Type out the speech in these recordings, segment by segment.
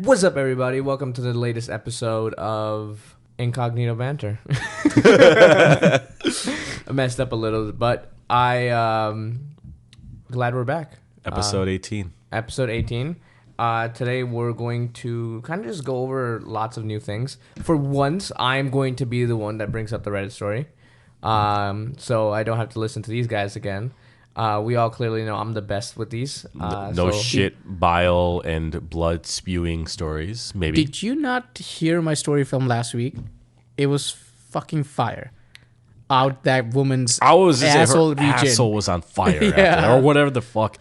What's up, everybody? Welcome to the latest episode of Incognito Banter. I messed up a little, but glad we're back. Episode 18. Episode 18. Today we're going to kind of just go over lots of new things. For once, I'm going to be the one that brings up the Reddit story. So I don't have to listen to these guys again. We all clearly know I'm the best with these. Bile and blood spewing stories. Maybe. Did you not hear my story from last week? It was fucking fire. Out that woman's asshole region. Asshole was on fire after that, or whatever the fuck.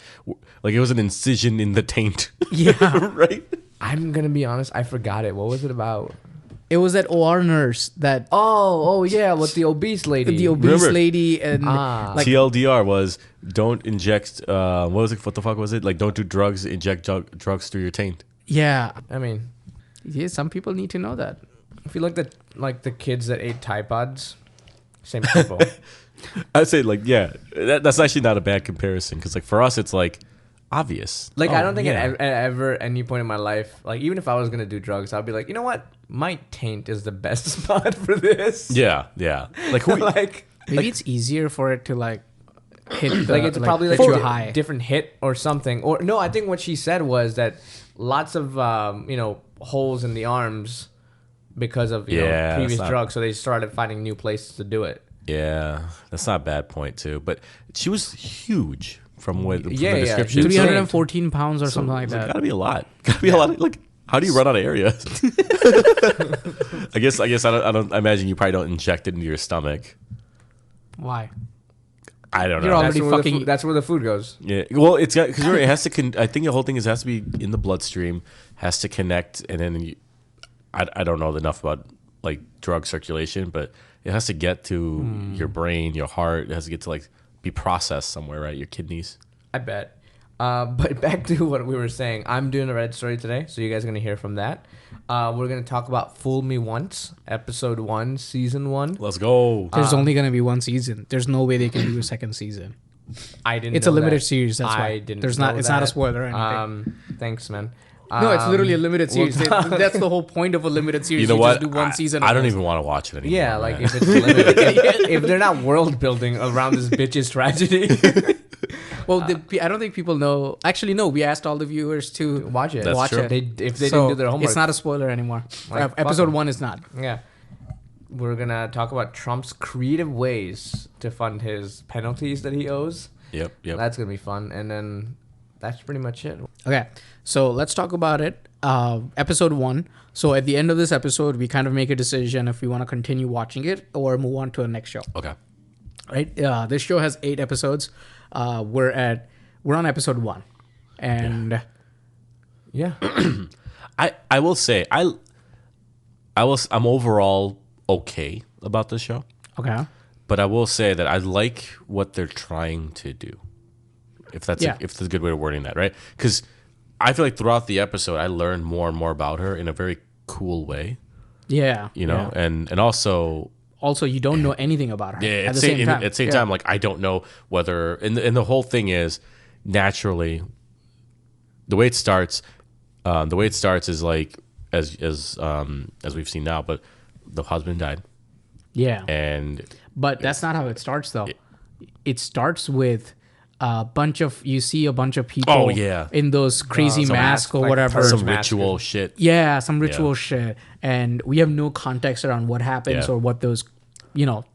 Like it was an incision in the taint. Yeah. Right? I'm going to be honest. I forgot it. What was it about? It was that OR nurse that... Oh yeah, with the obese lady. The obese lady and... Like, TLDR was, don't inject... what the fuck was it? Like, don't do drugs, inject drugs through your taint. Yeah. I mean... Yeah, some people need to know that. I feel like the kids that ate Tide Pods, same people. I'd say, like, yeah, that's actually not a bad comparison. Because, like, for us, it's, like, obvious. Like, I don't think at ever any point in my life, like, even if I was going to do drugs, I'd be like, you know what? My taint is the best spot for this. Yeah. Like, who... Maybe it's easier for it to, like, hit the... Like, it's probably, like, a high. different hit or something. Or, no, I think what she said was that lots of, holes in the arms because of, previous drugs. So they started finding new places to do it. Yeah, that's not a bad point, too. But she was huge from the description. 314 pounds or something like that. Gotta be a lot. Gotta be a lot. Like, how do you run out of area? I guess I don't. I imagine you probably don't inject it into your stomach. Why? I don't know. You're already that's where the food goes. Yeah. Well, it's got because it has to. I think the whole thing has to be in the bloodstream, has to connect, and then I don't know enough about like drug circulation, but it has to get to your brain, your heart. It has to get to like be processed somewhere, right? Your kidneys. I bet. But back to what we were saying. I'm doing a Reddit story today, so you guys are going to hear from that. We're going to talk about Fool Me Once, episode 1, season 1. Let's go. There's only going to be one season. There's no way they can do a second season. I didn't It's know a limited that. series, that's why. It's not a spoiler or anything. Thanks, man. No, it's literally a limited series. That's the whole point of a limited series. You know what? Just do one season. I don't even want to watch it anymore. Yeah, like if it's limited. if they're not world building around this bitch's tragedy. Well, I don't think people know. Actually, no. We asked all the viewers to watch it. That's true. If they didn't do their homework, it's not a spoiler anymore. Like, episode 1 is not. Yeah. We're gonna talk about Trump's creative ways to fund his penalties that he owes. Yep. That's gonna be fun, and then that's pretty much it. Okay, so let's talk about it. Episode 1. So at the end of this episode, we kind of make a decision if we want to continue watching it or move on to the next show. Okay. Right. This show has 8 episodes. We're on episode 1, and yeah. I will say I'm overall okay about this show. Okay. But I will say that I like what they're trying to do. If that's a good way of wording that, right? Because I feel like throughout the episode, I learned more and more about her in a very cool way. Yeah. And also you don't know anything about her. Yeah, at the same time. At the same time, like I don't know whether, and the whole thing is naturally the way it starts. The way it starts is like as we've seen now, but the husband died. Yeah, but that's not how it starts though. It starts with a bunch of people in those crazy masks or whatever. Some ritual shit. Yeah, some ritual shit. And we have no context around what happens or what those,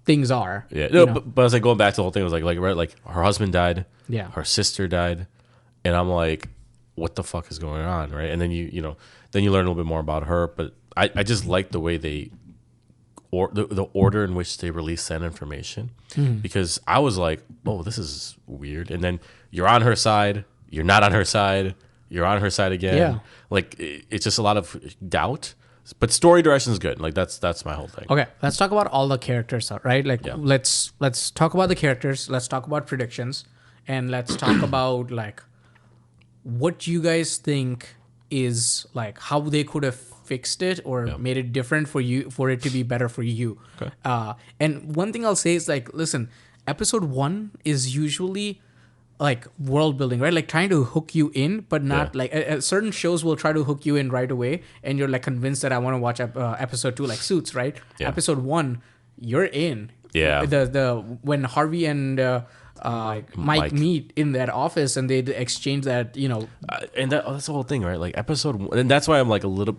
things are. Yeah. No, but as I going back to the whole thing, it was like her husband died. Yeah. Her sister died. And I'm like, what the fuck is going on? Right. And then you learn a little bit more about her. But I just like the way the order in which they release that information, because I was like, oh, this is weird. And then you're on her side, you're not on her side, you're on her side again. Yeah. Like it's just a lot of doubt, but story direction is good. Like that's my whole thing. Okay, let's talk about all the characters, right? Like let's talk about the characters. Let's talk about predictions, and let's talk about like what you guys think is like how they could have fixed it or made it different for it to be better for you. Okay. And one thing I'll say is like, listen, episode 1 is usually like world building, right? Like trying to hook you in, but not like certain shows will try to hook you in right away, and you're like convinced that I want to watch episode 2, like Suits, right? Yeah. Episode 1, you're in. Yeah. The when Harvey and Mike meet in that office and they exchange that, And that's the whole thing, right? Like episode 1, and that's why I'm like a little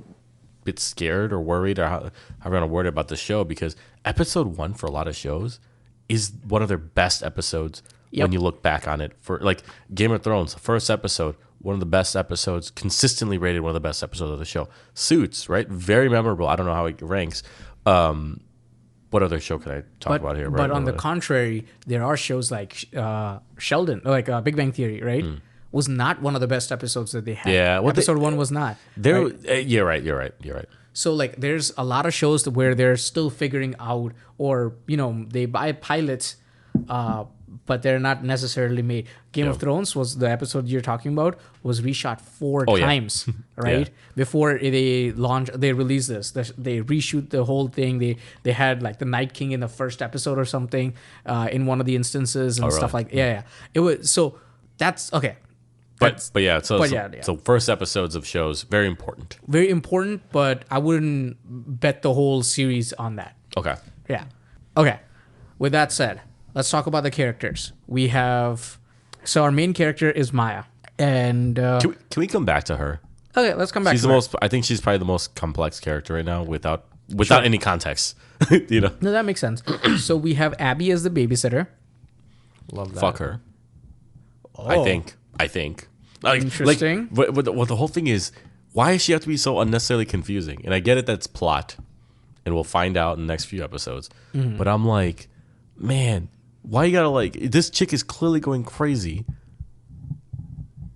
bit scared or worried or how I'm worried about the show, because episode 1 for a lot of shows is one of their best episodes. Yep. When you look back on it, for like Game of Thrones, first episode, one of the best episodes, consistently rated one of the best episodes of the show. Suits, right? Very memorable. I don't know how it ranks. What other show can I talk about here? But on the contrary, there are shows like Sheldon, like Big Bang Theory, right? Was not one of the best episodes that they had. Yeah, well, episode 1 was not. There, right? You're right. So like, there's a lot of shows where they're still figuring out, or they buy pilots, but they're not necessarily made. Game of Thrones was the episode you're talking about, was reshot 4 times, right? Before they release this. They reshoot the whole thing. They had like the Night King in the first episode or something, in one of the instances and stuff like It was, so that's okay. So first episodes of shows, very important. Very important, but I wouldn't bet the whole series on that. Okay. Yeah. Okay. With that said, let's talk about the characters. We have, so our main character is Maya, and Can we come back to her? okay, let's come back. She's to the her. most. I think she's probably the most complex character right now, without any context. No, that makes sense. So we have Abby as the babysitter. Love that. Fuck her. Oh. I think. Like, Interesting. But the whole thing is, why does she have to be so unnecessarily confusing? And I get it, that's plot, and we'll find out in the next few episodes. Mm-hmm. But I'm like, man, why you gotta like? This chick is clearly going crazy.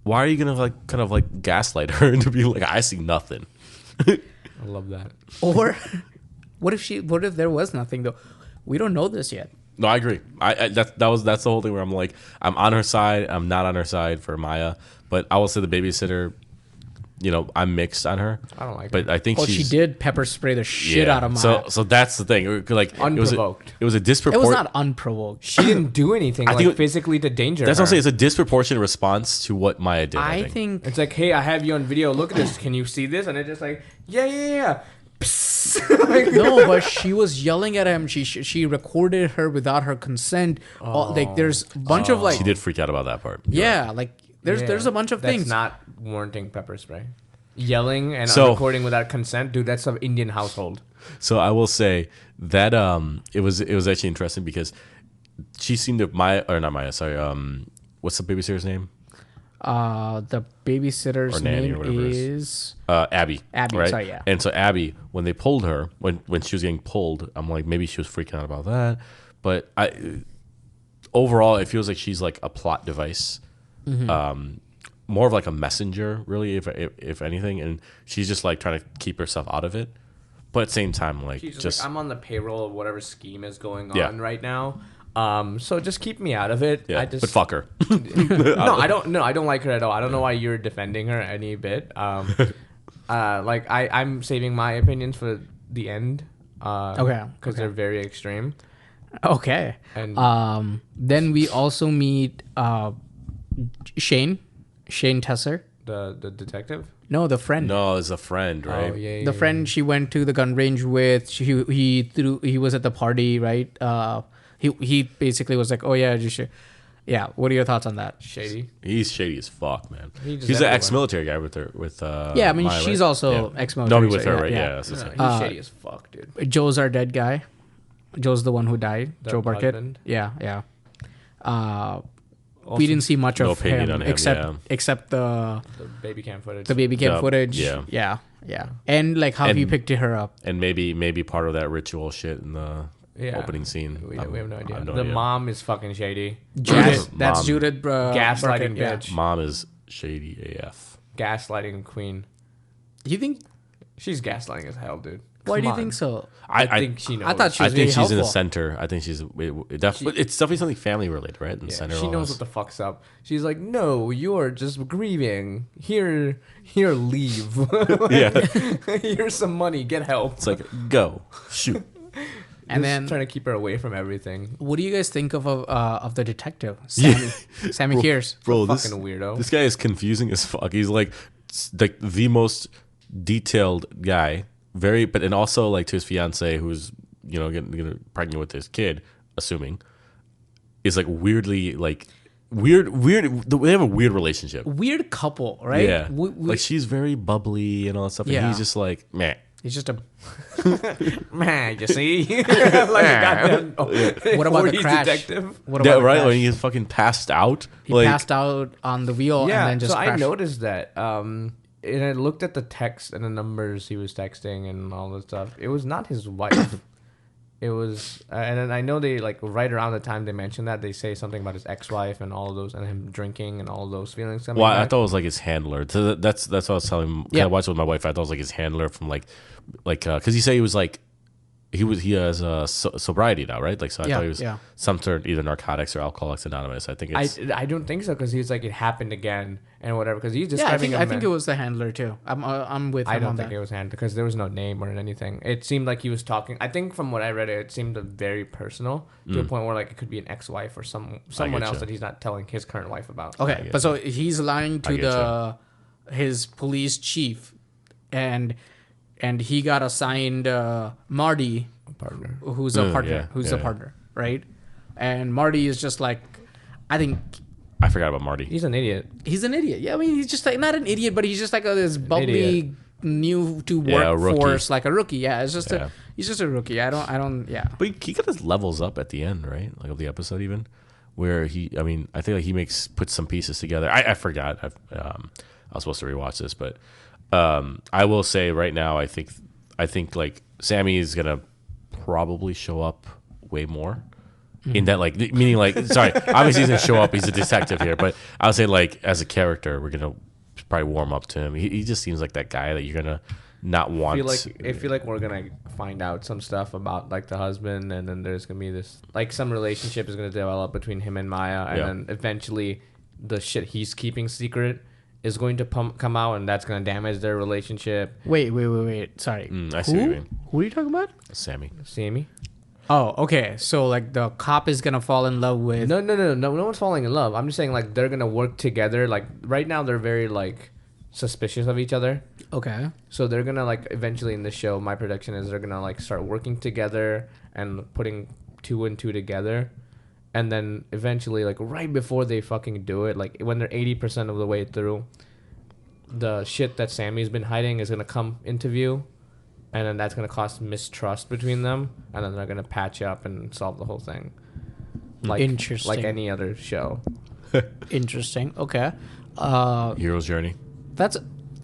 Why are you gonna like kind of like gaslight her into being like, I see nothing? I love that. Or what if there was nothing though? We don't know this yet. No, I agree. That's the whole thing where I'm like, I'm on her side. I'm not on her side for Maya, but I will say the babysitter. I'm mixed on her. I don't like but her. I think Well, she did pepper spray the shit out of Maya. So that's the thing. Like Unprovoked. It was a It disproportionate. was not unprovoked. She didn't do anything think physically to danger That's her. what I'm saying. It's a disproportionate response to what Maya did. I I think. think It's like, hey, I have you on video. Look at this. Can you see this? And it's just like, yeah. Psst. Like, no, but she was yelling at him. She recorded her without her consent. Like there's a bunch of like She did freak out about that part. You're yeah, right. like there's a bunch of that's things. not warranting pepper spray. Yelling and So- recording without consent, dude. That's an Indian household. So I will say that it was actually interesting because she seemed to what's the babysitter's name? The babysitter's Or nanny name or whatever it is Abby. Abby, right? sorry, yeah. And so Abby, when they pulled her, when she was getting pulled, I'm like, maybe she was freaking out about that. But overall, it feels like she's like a plot device, more of like a messenger, really, if anything. And she's just like trying to keep herself out of it. But at the same time, like, She's just like, I'm on the payroll of whatever scheme is going Yeah. on right now. So just keep me out of it. yeah. I just But fuck her. no, I don't. No, I don't like her at all. I don't know why you're defending her any bit. Like I'm saving my opinions for the end. Okay, because they're very extreme. okay. And Then we also meet Shane Tesser. the detective. No, the friend. No, as a friend, right? Oh yeah, The friend she went to the gun range with. He was at the party, right? He basically was like, oh yeah, yeah. What are your thoughts on that? shady. He's shady as fuck, man. He just He's an everywhere. ex-military guy with her. Yeah, I mean Maya, she's right? also Yeah. ex-military. No, with so her, yeah, right? yeah. Yeah. that's No, the same. he's shady as fuck, dude. Joe's our dead guy. Joe's the one who died. The Joe Burkett. husband? Yeah. We didn't see much no of opinion him on him, except the The baby cam footage. baby cam Yep, footage. yeah. Yeah. And like how he And- picked her up. And maybe part of that ritual shit in the Yeah. opening scene. We have no I idea. have no The idea. mom is fucking shady. Judith, Mom. that's Judith. Gaslighting Burkett, yeah. bitch. Mom is shady AF. Gaslighting queen. You think? She's gaslighting as hell, dude. Why Come do you on. think so? I think she knows. I thought she I was think really she's in the helpful. center. I think she's it's definitely something family related, right? In the Yeah, center. of she all knows this. what the fuck's up. She's like, no, you're just grieving. Here, leave. Yeah. Here's some money. Get help. It's like go shoot. And Just then, trying to keep her away from everything. what do you guys think of the detective, Sammy? Sammy Kears. Bro, Fucking weirdo. This guy is confusing as fuck. He's like the most detailed guy. And also like to his fiance, who's getting pregnant with his kid, assuming, is like weirdly like weird. They have a weird relationship. Weird couple, right? Yeah, like she's very bubbly and all that stuff, and Yeah. he's just like meh. He's just a. Man, you see? Like a goddamn What about the 40s crash? detective. What about Yeah, the right. crash? When he's fucking passed out. He passed out on the wheel Yeah, and then just so I crashed. noticed that. And I looked at the text and the numbers he was texting and all this stuff. It was not his wife. It was, and then I know they like right around the time they mentioned that, they say something about his ex-wife and all of those, and him drinking and all of those feelings coming Well, I back. thought it was like his handler. So that's what I was telling him. Yeah. I watched it with my wife. I thought it was like his handler from because he said he was like he has sobriety now, right? Like so, I Yeah, thought he was yeah. some sort of either Narcotics or Alcoholics Anonymous. I think it's I don't think so, because he's like, it happened again and whatever, because he's Yeah, describing I think it was the handler too. I'm with him I don't on think that. it was hand, because there was no name or anything. It seemed like he was talking. I think from what I read, it seemed very personal to a point where like it could be an ex-wife or someone else getcha. that he's not telling his current wife about. Okay, but so he's lying to his police chief, and he got assigned Marty, Partner. who's a partner, yeah. partner, right? And Marty is just like, I think I forgot about Marty. He's an idiot. he's an idiot. Yeah, I mean, he's just like not an idiot, but he's just like this bubbly, idiot. new to Yeah, a rookie. workforce, like a rookie. Yeah, it's just Yeah. he's just a rookie. I don't. Yeah. But he got his levels up at the end, right? Like of the episode, even where I think like he puts some pieces together. I forgot. I was supposed to rewatch this, but I will say right now, I think like Sammy is gonna probably show up way more. In that, like, meaning, like, sorry, obviously he's gonna show up. He's a detective here, but I would say, like, as a character, we're gonna probably warm up to him. He just seems like that guy that you're gonna not want. I feel like we're gonna find out some stuff about like the husband, and then there's gonna be this like some relationship is gonna develop between him and Maya, and then eventually the shit he's keeping secret is going to come out, and that's gonna damage their relationship. Wait. Sorry. I see what you mean. Who are you talking about? Sammy. See me? Oh, okay. So like the cop is gonna fall in love with. No one's falling in love. I'm just saying like they're gonna work together. Like right now they're very like suspicious of each other. Okay. So they're gonna like eventually in the show, my prediction is they're gonna like start working together and putting 2 and 2 together, and then eventually like right before they fucking do it, like when they're 80% of the way through, the shit that Sammy's been hiding is gonna come into view, and then that's gonna cause mistrust between them, and then they're gonna patch up and solve the whole thing. Like Interesting. like any other show. Interesting. Okay. Hero's Journey. That's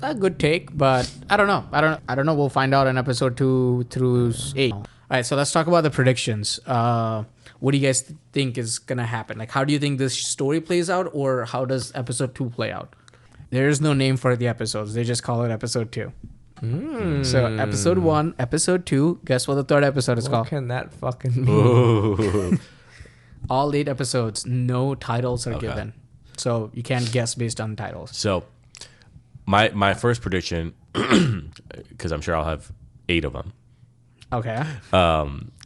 a good take, but I don't know. I don't know. We'll find out in episode 2 through 8. All right. So let's talk about the predictions. What do you guys think is gonna happen? Like, how do you think this story plays out, or how does episode 2 play out? There is no name for the episodes. They just call it episode 2. So episode 1, episode 2. Guess what the third episode is What called? can that fucking mean? Ooh. All 8 episodes. No titles are given, so you can't guess based on titles. So, my first prediction, because I'm sure I'll have 8 of them. Okay.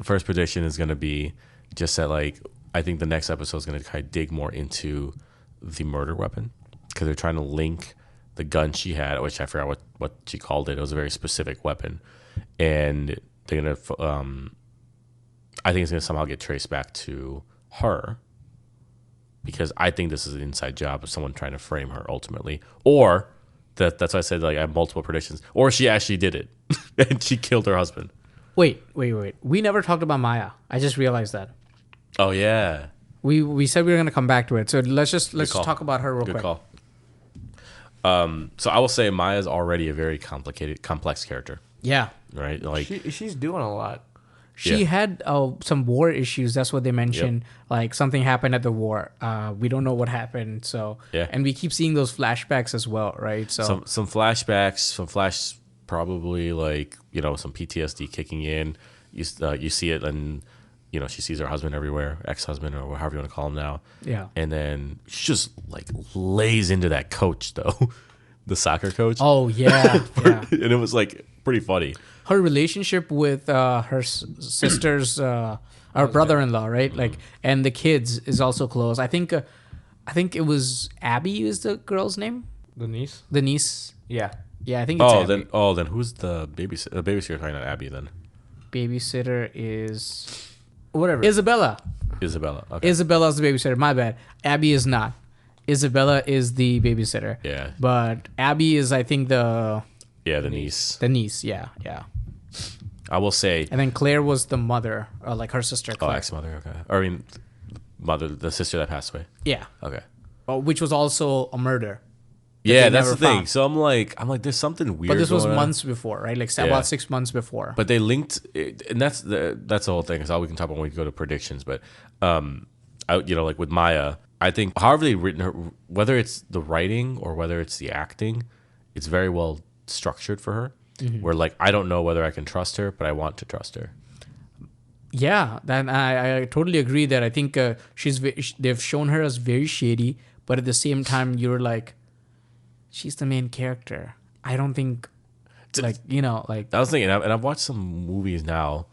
First prediction is going to be just that, like, I think the next episode is going to kind of dig more into the murder weapon, because they're trying to link the gun she had, which I forgot what she called it. It was a very specific weapon, and they're going to, I think it's going to somehow get traced back to her, because I think this is an inside job of someone trying to frame her ultimately, or that's why I said, like, I have multiple predictions, or she actually did it and she killed her husband. Wait. We never talked about Maya. I just realized that. Oh yeah, We said we were gonna come back to it. So let's just call. talk about her real good quick. call. So I will say Maya's already a very complex character, Yeah. right? Like, She's doing a lot. She had some war issues. That's what they mentioned. Like something happened at the war. We don't know what happened. So Yeah. and we keep seeing those flashbacks as well, right? So some flashbacks, probably like, you know, some PTSD kicking in. You see it, and you know she sees her husband everywhere, ex-husband or however you want to call him now. yeah. And then she just like lays into that coach though, the soccer coach. Oh yeah. Yeah. And it was like pretty funny. Her relationship with her sister's her brother-in-law, right? Like, and the kids is also close. I think it was Abby is the girl's name. The niece. The niece. Yeah. Yeah, I think it's Abby. Then who's the babysitter? The babysitter talking about Abby then. Babysitter is Whatever. Isabella. Isabella. Okay. Isabella's the babysitter. My bad. Abby is not. Isabella is the babysitter. Yeah. But Abby is, I think, the niece. the niece. Yeah, yeah. I will say. And then Claire was the mother, or like her sister. Oh, Claire. ex-mother. Okay. Or, I mean, mother, the sister that passed away. Yeah. Okay. Which was also a murder. Yeah, that's never the thing. found. So I'm like, there's something weird. But this was going on. months before, right? Like about 6 months before. But they linked, and that's the whole thing. It's all we can talk about when we go to predictions. But, like with Maya, I think however they've written her, whether it's the writing or whether it's the acting, it's very well structured for her. Mm-hmm. Where like I don't know whether I can trust her, but I want to trust her. Yeah, then I totally agree that I think they've shown her as very shady, but at the same time you're like, she's the main character. I don't think, like. I was thinking, and I've watched some movies now,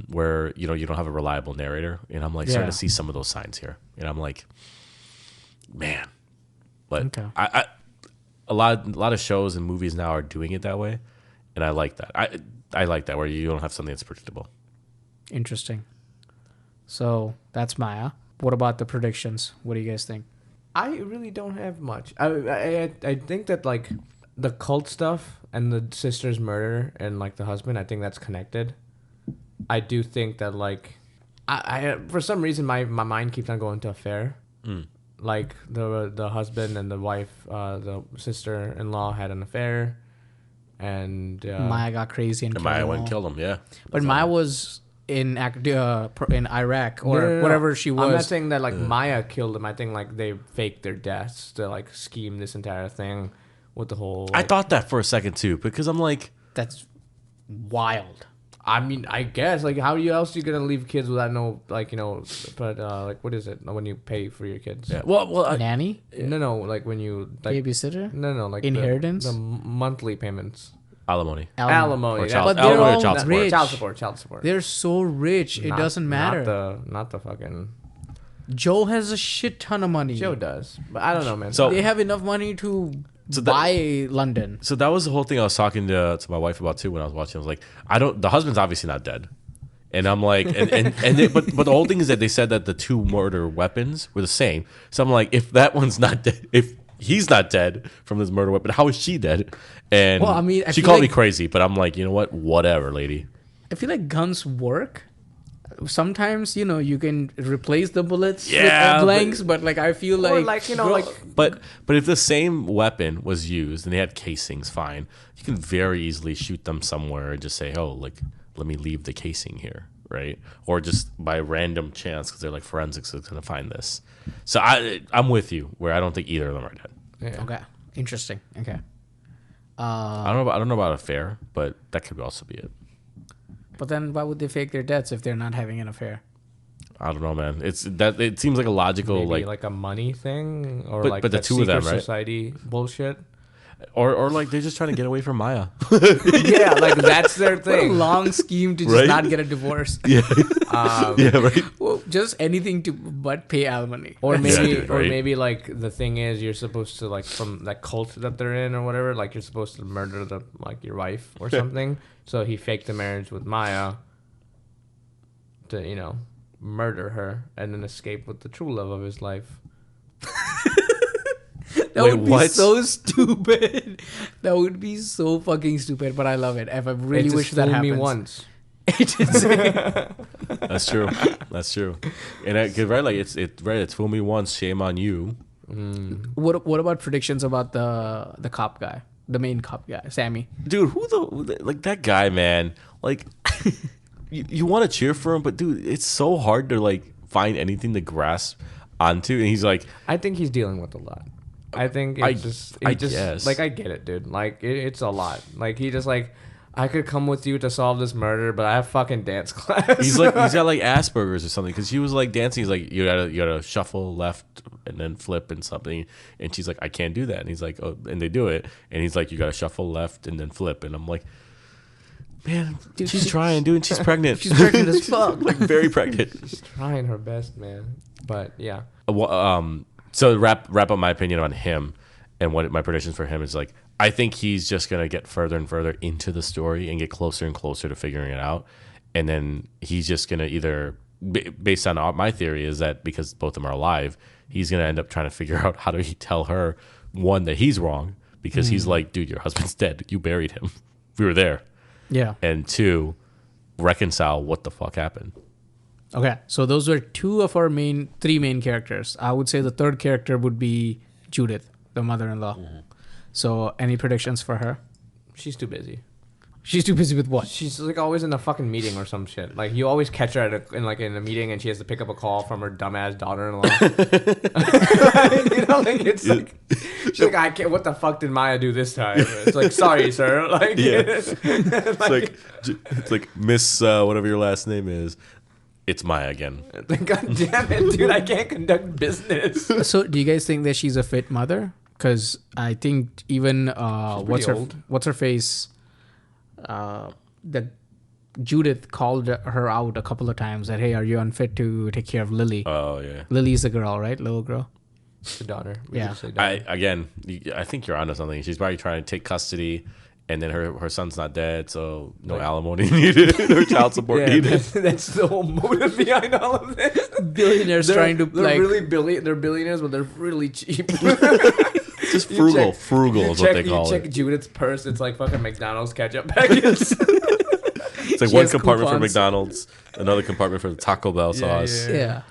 where you don't have a reliable narrator, and I'm like starting to see some of those signs here, and I'm like, man, but Okay. a lot of shows and movies now are doing it that way, and I like that. I like that where you don't have something that's predictable. Interesting. So that's Maya. What about the predictions? What do you guys think? I really don't have much. I think that like the cult stuff and the sister's murder and like the husband, I think that's connected. I do think that like I for some reason my mind keeps on going to affair. Like the husband and the wife, the sister-in-law had an affair, and Maya got crazy and Maya killed went and them all. killed him. Yeah, But Maya was in Iraq or No. whatever she was. I'm not saying that like Maya killed them. I think like they faked their deaths to like scheme this entire thing with the whole. I thought that for a second too, because I'm like, That's wild. I mean, I guess like how else you gonna leave kids without no like but like what is it when you pay for your kids? yeah. Well, Nanny? No, like when you like Babysitter? no like Inheritance? the monthly payments. alimony. Alimony. Or That's- child- But they're alimony or all child support. rich. Child support. They're so rich, it doesn't matter. Not the fucking Joe has a shit ton of money. Joe does, but I don't know, man. So- They have enough money to So that- buy London. So that was the whole thing I was talking to my wife about too when I was watching. I was like, the husband's obviously not dead, and I'm like, but the whole thing is that they said that the two murder weapons were the same. So I'm like, if that one's not dead, if he's not dead from this murder weapon, how is she dead? And Well, I mean, I she feel called me like- crazy, but I'm like, you know what? Whatever, lady. I feel like guns work. Sometimes you can replace the bullets Yeah, with blanks, but like I feel or like like like But if the same weapon was used and they had casings, fine, you can very easily shoot them somewhere and just say, oh, like let me leave the casing here, right? Or just by random chance because they're like forensics is gonna find this. So I'm with you where I don't think either of them are dead. yeah. okay, interesting. Okay, I don't know about affair, but that could also be it. but then why would they fake their deaths if they're not having an affair? I don't know, man. It seems like a logical Maybe like like a money thing or But- like but the that two of them, secret right? society bullshit. or like they're just trying to get away from Maya. Yeah, like that's their What a thing. long scheme to just Right? not get a divorce. yeah, Um, yeah, right. Well, just anything to but pay alimony. Or maybe, dude, right? like the thing is, you're supposed to like from that cult that they're in or whatever. Like you're supposed to murder your wife or something. So he faked the marriage with Maya to murder her and then escape with the true love of his life. That Wait, would be what? so stupid. That would be so fucking stupid. But I love it. If I really It just wish that fooled happens. me once. It is- That's true. That's true. And right, like it's fool me once, shame on you. What about predictions about the cop guy, the main cop guy, Sammy? Dude, like that guy, man? Like, you want to cheer for him, but dude, it's so hard to like find anything to grasp onto. And he's like, I think he's dealing with a lot. I think I just guess. like I get it, dude. Like it's a lot. Like he just like I could come with you to solve this murder, but I have fucking dance class. he's got like Asperger's or something because he was like dancing. He's like, you gotta shuffle left and then flip and something. And she's like, I can't do that. And he's like, oh, and they do it. And he's like, you gotta shuffle left and then flip. And I'm like, Man, Dude, she's trying, dude. She's pregnant. She's pregnant as fuck. Like very pregnant. She's trying her best, man. But yeah. So to wrap up my opinion on him and what my predictions for him is like, I think he's just gonna get further and further into the story and get closer and closer to figuring it out, and then he's just gonna either, based on my theory, is that because both of them are alive, he's gonna end up trying to figure out how do he tell her, one, that he's wrong because he's like, dude, your husband's dead. You buried him. We were there. Yeah. And two, reconcile what the fuck happened. Okay, so those were two of our three main characters. I would say the third character would be Judith, the mother-in-law. So, any predictions for her? She's too busy. She's too busy with what? She's like always in a fucking meeting or some shit. Like you always catch her in a meeting and she has to pick up a call from her dumbass daughter-in-law. You know, like it's like she's like, I can't. What the fuck did Maya do this time? It's like, sorry, sir. Like, It's like Miss whatever your last name is. It's Maya again. God damn it, dude! I can't conduct business. So, do you guys think that she's a fit mother? Because I think even what's her face, that Judith called her out a couple of times that, hey, are you unfit to take care of Lily? Oh yeah. Lily's the girl, right? Little girl. The daughter. Yeah. I think you're onto something. She's probably trying to take custody, and then her son's not dead, so no alimony needed, or child support needed. That's the whole motive behind all of this. Billionaires they're billionaires, but they're really cheap. Just frugal. Frugal is what they call it. You check Judith's purse. It's like fucking McDonald's ketchup packets. It's like one compartment for McDonald's, another compartment for the Taco Bell sauce. Yeah.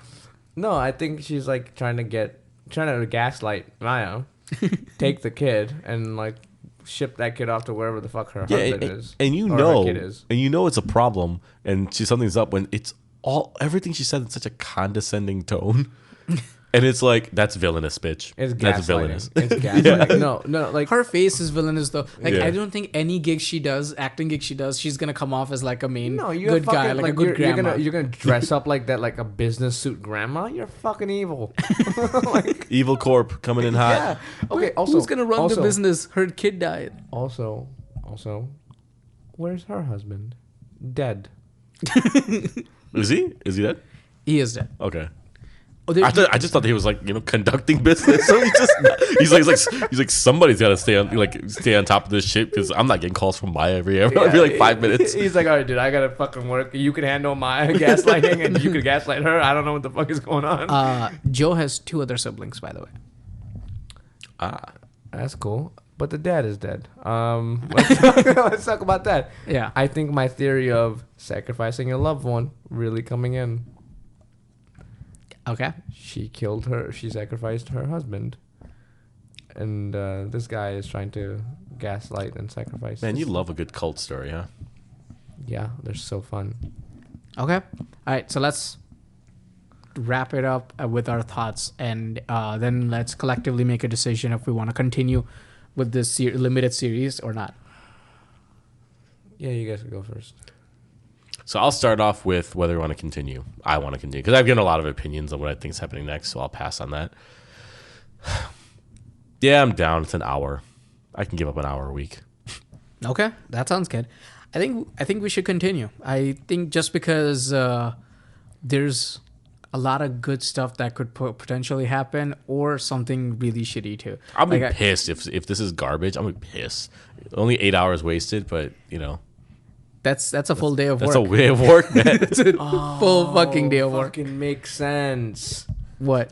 No, I think she's like trying to gaslight Maya, take the kid, and like ship that kid off to wherever the fuck her husband is. And you know it's a problem, and something's up when it's everything she said in such a condescending tone. And it's like, that's villainous, bitch. It's gaslighting. That's villainous. It's gaslighting. No, like her face is villainous though. Like Yeah. I don't think any acting gig she does, she's gonna come off as like a main you're good guy, fucking, like a good grandma. You're gonna dress up like that, like a business suit grandma. You're fucking evil. Like, Evil Corp coming in hot. yeah. Okay. Also, who's gonna run the business? Her kid died. Also, where's her husband? Dead. Is he? Is he dead? He is dead. Okay. Oh, I just thought he was like, conducting business. So he's like somebody's got to stay on top of this shit because I'm not getting calls from Maya every 5 minutes. He's like, all right, dude, I gotta fucking work. You can handle my gaslighting, and you can gaslight her. I don't know what the fuck is going on. Joe has 2 other siblings, by the way. That's cool. But the dad is dead. Let's talk about that. Yeah. I think my theory of sacrificing a loved one really coming in. Okay. She sacrificed her husband. And this guy is trying to gaslight and sacrifice. Man, you love a good cult story, huh? Yeah, they're so fun. Okay. All right. So let's wrap it up with our thoughts, and then let's collectively make a decision if we want to continue with this limited series or not. Yeah, you guys can go first. So I'll start off with whether we want to continue. I want to continue because I've given a lot of opinions on what I think is happening next, so I'll pass on that. Yeah, I'm down. It's an hour. I can give up an hour a week. Okay, that sounds good. I think we should continue. I think just because there's a lot of good stuff that could potentially happen, or something really shitty too. I'll be pissed if this is garbage. I'm gonna be pissed. Only 8 hours wasted, but that's a full day of work. That's a way of work, man. It's a full fucking day of work. Fucking makes sense. What?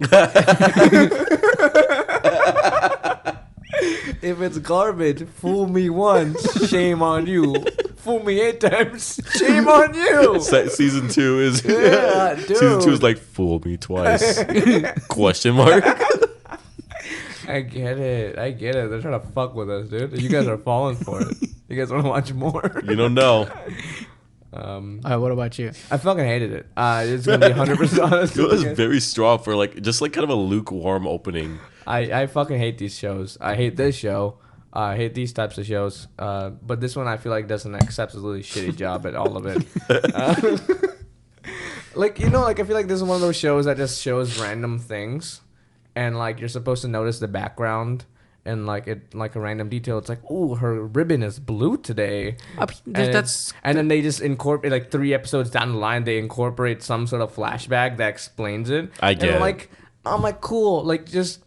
If it's garbage, fool me once, shame on you. Fool me 8 times, shame on you. Season 2 is dude. Season 2 is like fool me twice? Question mark. I get it. They're trying to fuck with us, dude. You guys are falling for it. You guys want to watch more? You don't know. What about you? I fucking hated it. It's gonna be 100% honest. It was very strong for just kind of a lukewarm opening. I fucking hate these shows. I hate this show. I hate these types of shows. But this one I feel like does an exceptionally shitty job at all of it. I feel like this is one of those shows that just shows random things, and you're supposed to notice the background and like a random detail. It's like, oh, her ribbon is blue today. And then they just incorporate like 3 episodes down the line. They incorporate some sort of flashback that explains it. I get and it. I'm like, cool. Like just.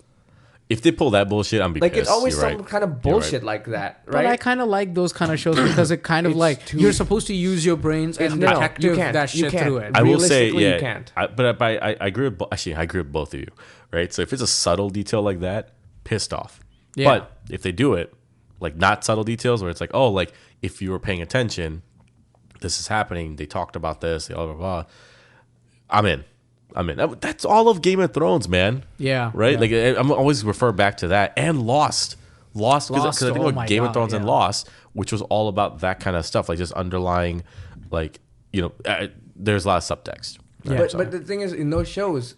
If they pull that bullshit, I'm be Like pissed. it's always You're some right. kind of bullshit like that, right? But I kind of like those kind of shows because it kind of It's like too- you're supposed to use your brains and No, detective you can't. that You shit can't. through it. I will say, Realistically, yeah, you can't. but I agree with actually I agree with both of you, right? So if it's a subtle detail like that, pissed off. Yeah. But if they do it, like not subtle details where it's like, oh, like if you were paying attention, this is happening. They talked about this. Blah blah blah. I'm in. That's all of Game of Thrones, man. Yeah. Right. Yeah. Like I'm always refer back to that and Lost because I think oh about my Game God, of Thrones and yeah. Lost, which was all about that kind of stuff, like just underlying, like there's a lot of subtext. Yeah. But the thing is, in those shows,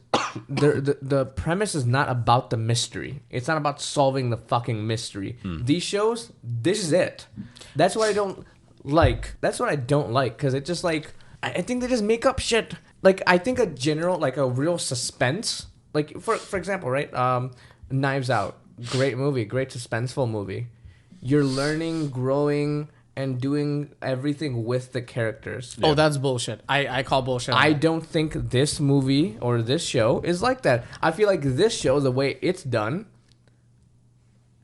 the premise is not about the mystery. It's not about solving the fucking mystery. These shows, this is it. That's what I don't like. That's what I don't like, because it just like I think they just make up shit. Like I think a general, like a real suspense. Like for example, right? Knives Out, great movie, great suspenseful movie. You're learning, growing, and doing everything with the characters. Oh, that's bullshit. I call bullshit. I don't think this movie or this show is like that. I feel like this show, the way it's done,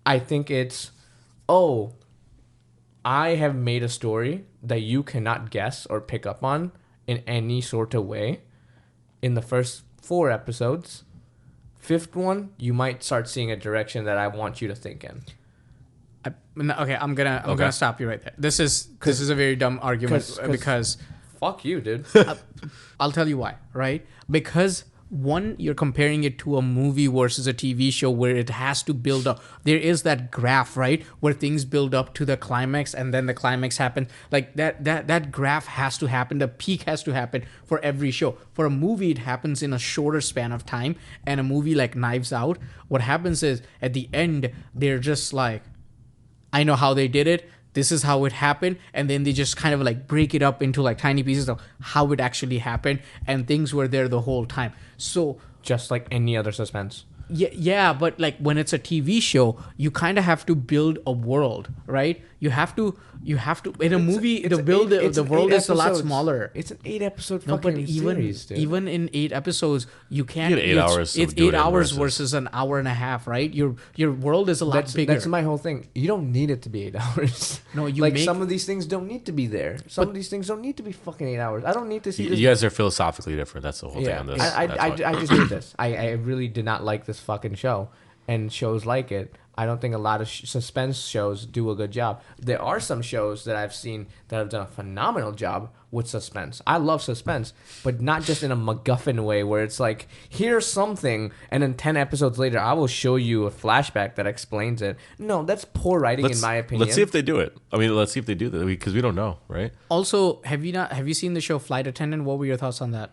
I think it's, oh, I have made a story that you cannot guess or pick up on in any sort of way in the first 4 episodes. 5th one, you might start seeing a direction that I want you to think in. Okay, I'm gonna stop you right there. This is a very dumb argument because Fuck you, dude. I'll tell you why, right? Because one, you're comparing it to a movie versus a TV show where it has to build up. There is that graph, right, where things build up to the climax and then the climax happens. Like that graph has to happen. The peak has to happen for every show. For a movie, it happens in a shorter span of time. And a movie like Knives Out, what happens is at the end, they're just like, I know how they did it. This is how it happened. And then they just kind of like break it up into like tiny pieces of how it actually happened. And things were there the whole time. So Just like any other suspense. yeah, but like when it's a TV show, you kind of have to build a world, right? You have to in a movie the world is a lot smaller. It's an 8-episode No, but fucking series, dude. even in 8 episodes, you can't. You get 8 hours to It's do 8 it in hours versus- versus an hour and a half, right? Your world is a lot bigger. That's my whole thing. You don't need it to be 8 hours. No, you like make- some of these things don't need to be there. Some of these things don't need to be fucking 8 hours. I don't need to see this. You guys are philosophically different. That's the whole thing Yeah, on this. I That's why. just hate this. I really did not like this fucking show, and shows like it. I don't think a lot of suspense shows do a good job. There are some shows that I've seen that have done a phenomenal job with suspense. I love suspense, but not just in a MacGuffin way where it's like, here's something, and then 10 episodes later, I will show you a flashback that explains it. No, that's poor writing, in my opinion. Let's see if they do it. I mean, let's see if they do that because we don't know, right? Also, have you seen the show Flight Attendant? What were your thoughts on that?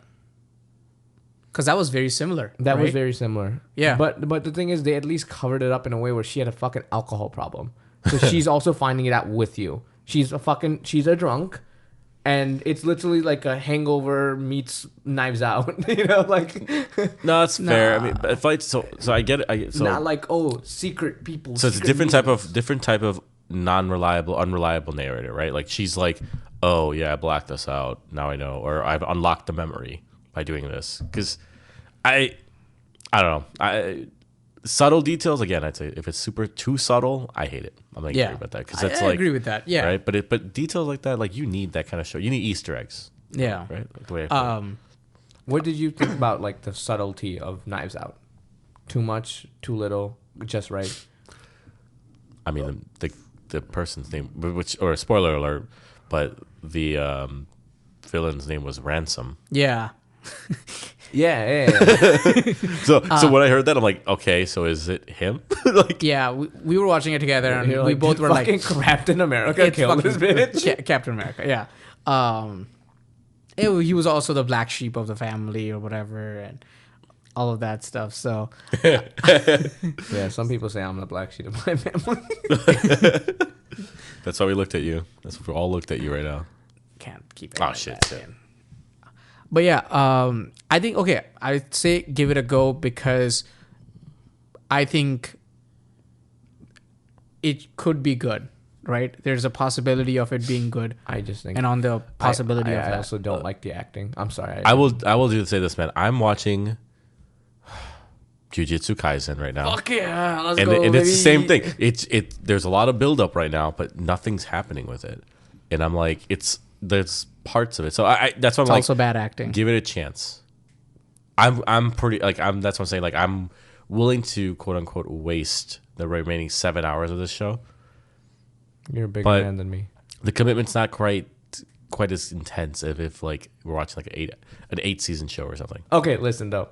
Because that was very similar. That was right? very similar. Yeah. But the thing is, they at least covered it up in a way where she had a fucking alcohol problem. So she's also finding it out with you. She's a drunk, and it's literally like a Hangover meets Knives Out. You know, like No, that's fair. I mean, but if so I get it. So not like, oh, secret people. So it's a secret different type of unreliable narrator, right? Like she's like, oh yeah, I blacked this out. Now I know, or I've unlocked the memory by doing this. Because I don't know. Subtle details again. I'd say if it's super too subtle, I hate it. I'm like, agree with that because that's I like agree with that. Yeah. right. But details like that, like you need that kind of show. You need Easter eggs, Yeah. right? Like the way I feel. What did you think about like the subtlety of Knives Out? Too much, too little, just right. I mean, the person's name, or spoiler alert, but the villain's name was Ransom. Yeah. Yeah. So when I heard that, I'm like, okay, so is it him? Like, Yeah. We were watching it together, and You're we like, both were fucking like, Captain America it's killed this fucking- bitch. Captain America. Yeah. He was also the black sheep of the family or whatever, and all of that stuff. So Yeah, some people say I'm the black sheep of my family. that's why we looked at you. That's why we all looked at you right now. can't keep it. Oh, like shit, that, shit. man. But yeah, I think I'd say give it a go because I think it could be good, right? There's a possibility of it being good, I just think. and on the possibility of I that. also don't like the acting. I'm sorry. I will do say this, man. I'm watching Jujutsu Kaisen right now. Fuck yeah, let's and, go. and it's the same baby. thing. There's a lot of build up right now, but nothing's happening with it. And I'm like, there's parts of it. So that's why I'm It's like, also bad acting. give it a chance. I'm pretty like that's what I'm saying. Like I'm willing to quote unquote waste the remaining 7 hours of this show. You're a bigger But- man than me. The commitment's not quite as intense if like we're watching like an 8-season show or something. Okay, listen though.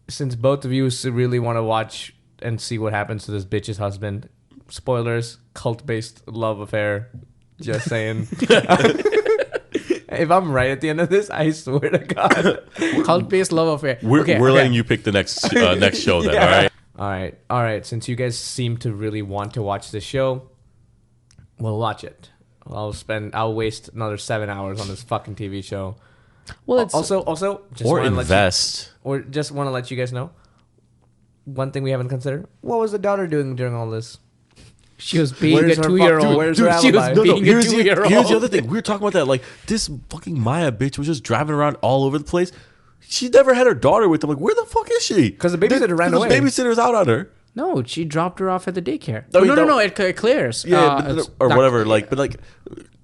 Since both of you really want to watch and see what happens to this bitch's husband, spoilers, cult-based love affair. Just saying. If I'm right at the end of this, I swear to God. Cult-based love affair. We're Okay, letting you pick the next show then. Yeah. All right. All right. Since you guys seem to really want to watch this show, we'll watch it. I'll waste another 7 hours on this fucking TV show. Well, it's Also, just Or wanna invest. just want to let you guys know. One thing we haven't considered: what was the daughter doing during all this? she was being a Where's her 2-year-old. Where's her She was alibi? being a Here's 2-year-old. the other thing. We were talking about that. Like, this fucking Maya bitch was just driving around all over the place. She never had her daughter with them. Like, where the fuck is she? 'Cause the babysitter ran away. The babysitter's out on her. No, she dropped her off at the daycare. No, Oh, you no, don't- it clears. Yeah, It's or not- whatever. Like,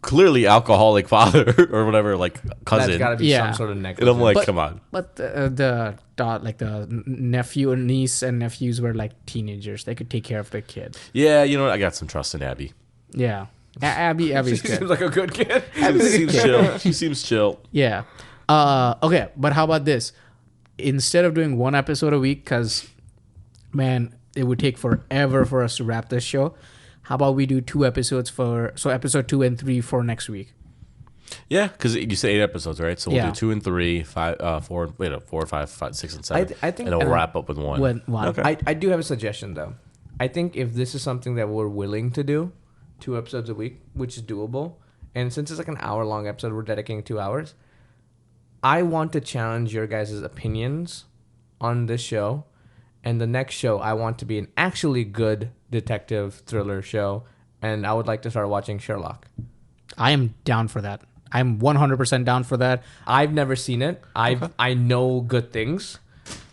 clearly alcoholic father or whatever, like cousin. That's got to be Yeah. some sort of And negligence. I'm like, But- come on. But the nephew and niece and nephews were like teenagers. They could take care of their kid. Yeah, you know what? I got some trust in Abby. Yeah, Abby's She good. seems like a good kid. She seems chill. She seems chill. Yeah. Okay, but how about this? Instead of doing one episode a week, because man, it would take forever for us to wrap this show. How about we do 2 episodes so episode 2 and 3 for next week? Yeah, because you said 8 episodes, right? So we'll Yeah. do 2 and 3, 5, 4, 4, 5, 6, and 7. I think- and we'll and wrap up with one. One. Okay. I do have a suggestion though. I think if this is something that we're willing to do, 2 episodes a week, which is doable, and since it's like an hour-long episode, we're dedicating 2 hours. I want to challenge your guys' opinions on this show, and the next show I want to be an actually good detective thriller show, and I would like to start watching Sherlock. I am down for that. I'm 100% down for that. I've never seen it. I know good things.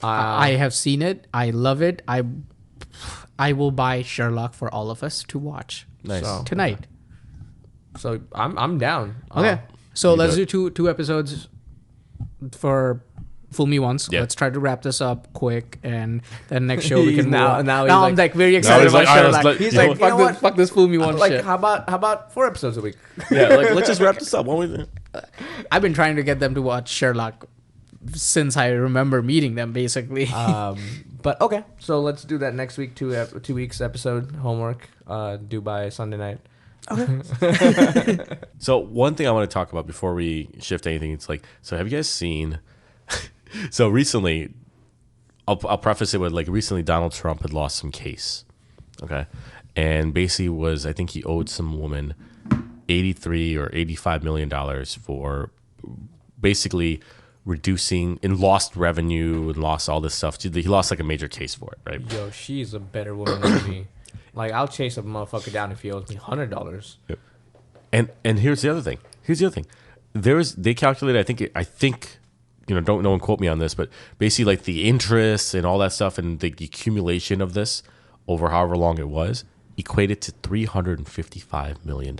I have seen it. I love it. I will buy Sherlock for all of us to watch Nice. So- tonight. So I'm down. Okay. So let's do do two episodes for Fool Me Once. Yeah. Let's try to wrap this up quick, and then next show we He's can now- move on. now he's I'm like- like very excited he's about like, all right, let's Sherlock. let- He's you know like, what? fuck this Fool Me Once Like shit. how about 4 episodes a week? Yeah, like let's just wrap this up. Why don't we? I've been trying to get them to watch Sherlock since I remember meeting them, basically. But okay, so let's do that next week. 2 weeks episode homework. Due by Sunday night. So one thing I want to talk about before we shift anything, it's like, so have you guys seen? So recently, I'll preface it with like recently Donald Trump had lost some case, okay, and basically I think he owed some woman $83 or $85 million for basically reducing and lost revenue and lost all this stuff. He lost like a major case for it, right? Yo, she's a better woman than me. Like I'll chase a motherfucker down if he owes me $100. And here's the other thing. They calculated. I think don't no one quote me on this, but basically like the interest and all that stuff and the accumulation of this over however long it was equated to $355 million.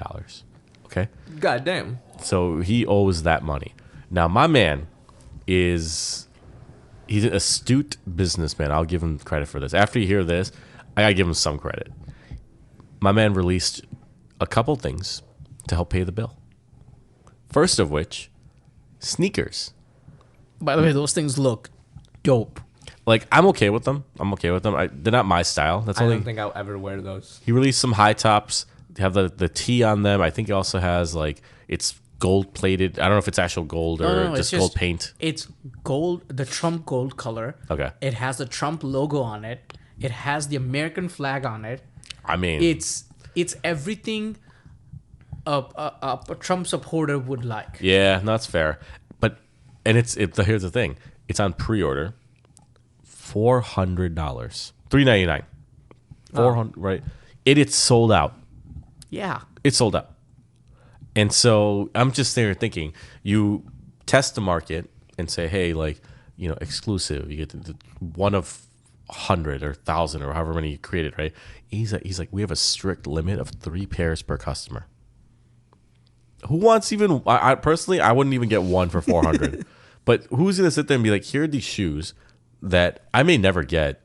Okay, God damn. so he owes that money. Now my man he's an astute businessman. I'll give him credit for this. After you hear this, I gotta give him some credit. My man released a couple things to help pay the bill. First of which, sneakers. By the way, those things look dope. Like I'm okay with them. They're not my style. That's I only don't think I'll ever wear those. he released some high tops. They have the T on them. I think it also has like it's gold plated. I don't know if it's actual gold or No, just it's gold paint. It's gold, the Trump gold color. Okay. It has the Trump logo on it. It has the American flag on it. I mean, It's everything a Trump supporter would like. yeah, no, that's fair. But here's the thing. It's on pre-order. $400. $399. 400 right. It's sold out. Yeah. It's sold out. And so I'm just there thinking, you test the market and say, hey, like, exclusive. You get the one of 100 or 1,000 or however many you created, right? He's like, we have a strict limit of 3 pairs per customer. Who wants even? I personally, I wouldn't even get one for 400. But who's gonna sit there and be like, here are these shoes that I may never get,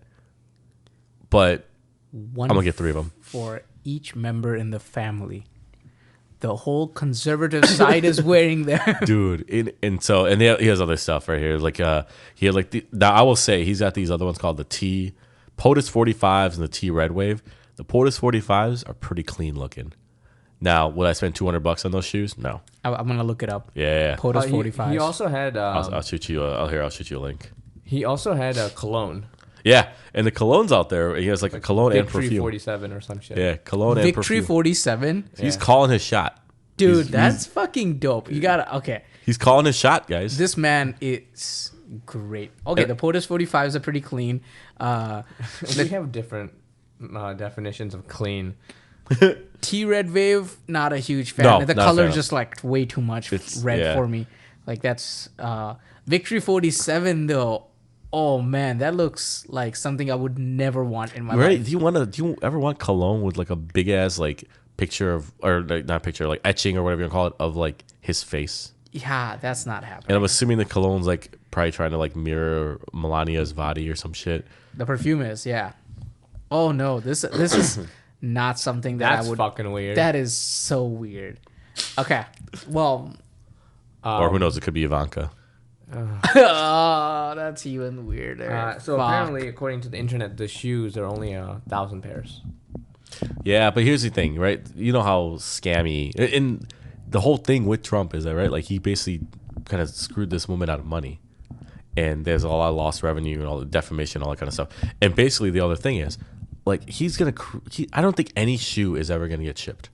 but One I'm gonna get 3 of them for each member in the family. The whole conservative side is wearing them. dude. He has other stuff right here. Like he had like now I will say he's got these other ones called the T POTUS 45s and the T Red Wave. The POTUS 45s are pretty clean looking. Now, would I spend $200 on those shoes? No. I'm gonna look it up. Yeah. POTUS 45. He also had. I'll shoot you. I'll shoot you a link. He also had a cologne. Yeah, and the cologne's out there. He has like a cologne and Victory perfume. 47 or some shit. Yeah, cologne and Victory perfume. 47. He's calling his shot. Dude, that's fucking dope. You gotta, okay. He's calling his shot, guys. This man is great. Okay, the POTUS 45s are pretty clean. We have different definitions of clean. T Red Wave, not a huge fan. No, The not a color fan. just like way too much It's- red yeah. for me. Like that's Victory 47 though. Oh man, that looks like something I would never want in my Right? life. Do you ever want cologne with like a big ass like picture of, or like, not picture, like etching or whatever you call it, of like his face? Yeah, that's not And happening. I'm assuming the cologne's like probably trying to like mirror Melania's body or some shit. The perfume is, yeah. Oh no, this is not something that That's I would. fucking weird. That is so weird. Okay, well, Or who knows? It could be Ivanka. oh, that's even weirder. So Fuck. apparently, according to the internet, the shoes are only 1,000 pairs. Yeah, but here's the thing, right? You know how scammy, and the whole thing with Trump is that, right? Like he basically kind of screwed this woman out of money, and there's a lot of lost revenue and all the defamation, all that kind of stuff. And basically, the other thing is, like he's gonna. I don't think any shoe is ever gonna get shipped.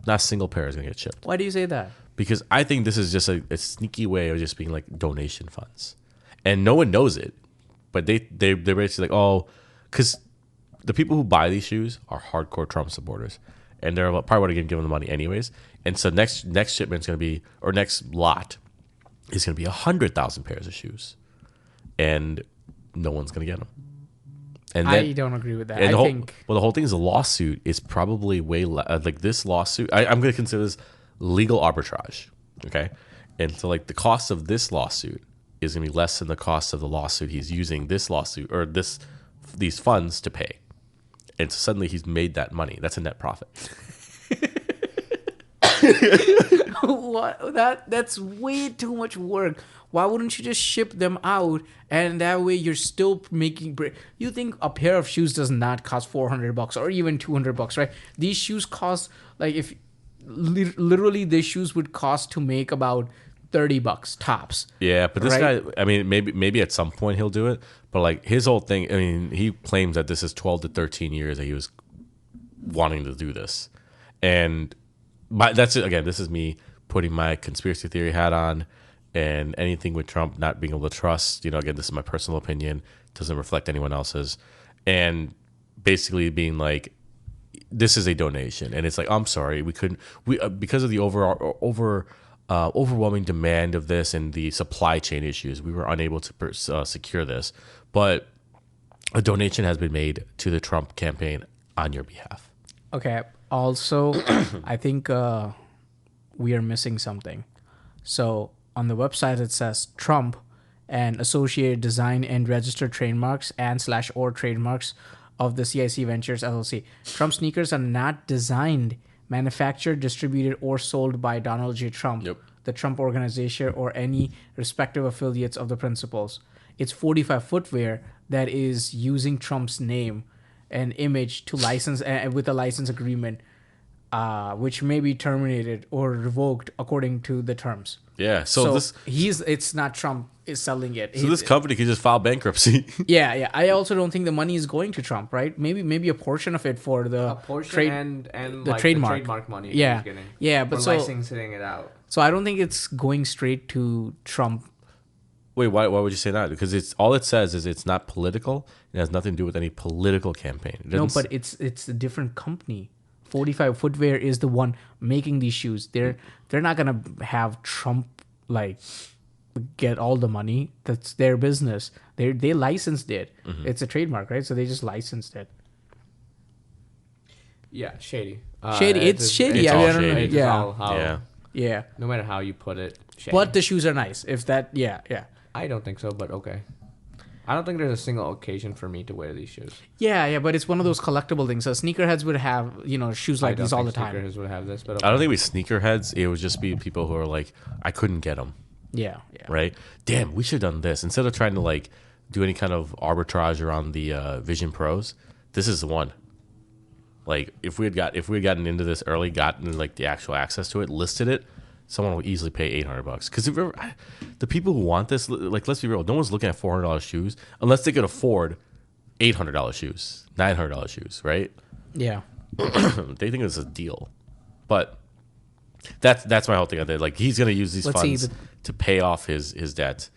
Not a single pair is gonna get shipped. Why do you say that? Because I think this is just a sneaky way of just being like donation funds, and no one knows it, but they're basically like, oh, because the people who buy these shoes are hardcore Trump supporters, and they're probably going to give them the money anyways. And so next shipment's going to be, or next lot is going to be 100,000 pairs of shoes, and no one's going to get them. And I then, don't agree with that. and I the whole, think well, the whole thing is a lawsuit is probably way like this lawsuit. I'm going to consider this legal arbitrage, okay? And so like the cost of this lawsuit is going to be less than the cost of the lawsuit he's using this lawsuit or these funds to pay. And so suddenly he's made that money. That's a net profit. what that's way too much work. Why wouldn't you just ship them out and that way you're still making you think a pair of shoes does not cost $400 or even $200, right? These shoes cost like if literally these shoes would cost to make about $30 tops. Yeah, but this Right? guy, I mean, maybe at some point he'll do it. But like his whole thing, I mean, he claims that this is 12 to 13 years that he was wanting to do this. And that's it. Again, this is me putting my conspiracy theory hat on, and anything with Trump not being able to trust, again, this is my personal opinion, doesn't reflect anyone else's. And basically being like, this is a donation. And it's like, I'm sorry, we couldn't, because of the overwhelming demand of this and the supply chain issues, we were unable to secure this. But a donation has been made to the Trump campaign on your behalf. Okay. Also, I think we are missing something. So on the website it says Trump and associated design and registered trademarks and/or trademarks of the CIC Ventures LLC. Trump sneakers are not designed, manufactured, distributed, or sold by Donald J. Trump, Yep. the Trump Organization, or any respective affiliates of the principals. It's 45 footwear that is using Trump's name and image to license with a license agreement, which may be terminated or revoked according to the terms. Yeah. So it's not Trump is selling it. So this company could just file bankruptcy. Yeah. I also don't think the money is going to Trump, right? Maybe a portion of it for the and the like trademark. the trademark money. Yeah. He's getting Yeah, but for so licensing it out. So I don't think it's going straight to Trump Wait, why would you say that? Because it says is it's not political. It has nothing to do with any political campaign. No, but it's a different company. 45 Footwear is the one making these shoes. They're not gonna have Trump like get all the money. That's their business. They licensed it. It's a trademark, right? So they just licensed it. Yeah, shady. Shady. It's shady. it's I mean, all I don't know. shady. Yeah. Yeah. No matter how you put it. Shady. But the shoes are nice. If that, yeah. I don't think so, but okay. I don't think there's a single occasion for me to wear these shoes. Yeah, but it's one of those collectible things. So sneakerheads would have, shoes like these all the time. Sneakerheads would have this, but I don't think it was sneakerheads. It would just be people who are like, I couldn't get them. Yeah. Right? Damn, we should have done this instead of trying to like do any kind of arbitrage around the Vision Pros. This is the one. Like if we had gotten into this early, gotten like the actual access to it, listed it, someone will easily pay $800. Because the people who want this, like, let's be real, no one's looking at $400 shoes unless they could afford $800 shoes, $900 shoes, right? Yeah. They think it's a deal, but that's my whole thing. Like he's gonna use these funds to pay off his debt,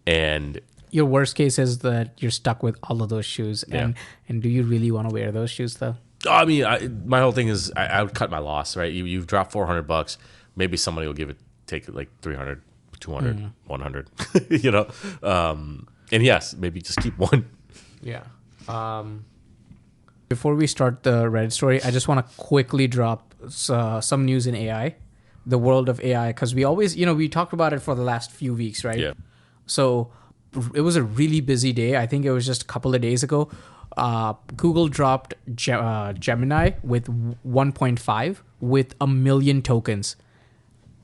and your worst case is that you're stuck with all of those shoes, and do you really want to wear those shoes though? I mean, my whole thing is I would cut my loss, right? You've dropped $400. Maybe somebody will take like 300, 200, 100, and yes, maybe just keep one. Yeah. Before we start the Reddit story, I just want to quickly drop some news in AI, the world of AI, because we always, we talked about it for the last few weeks, right? Yeah. So it was a really busy day. I think it was just a couple of days ago. Google dropped Gemini with 1.5 with 1 million tokens.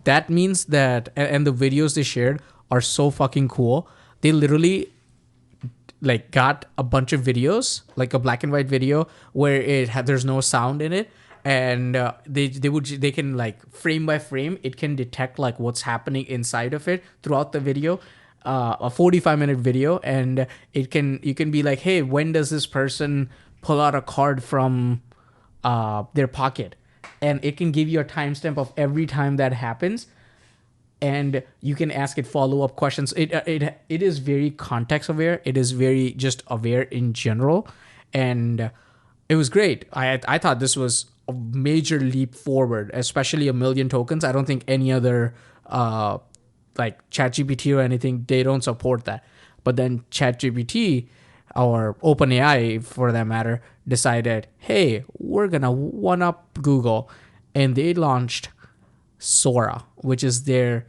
That means that, and the videos they shared are so fucking cool. They literally like got a bunch of videos, like a black and white video where there's no sound in it, and they can like frame by frame, it can detect like what's happening inside of it throughout the video. A 45-minute video, and you can be like, hey, when does this person pull out a card from their pocket? And it can give you a timestamp of every time that happens, and you can ask it follow-up questions. It is very context aware. It is very just aware in general, and it was great. I thought this was a major leap forward, especially 1 million tokens. I don't think any other like ChatGPT or anything, they don't support that. But then ChatGPT or OpenAI, for that matter, decided, hey, we're gonna one-up Google, and they launched Sora, which is their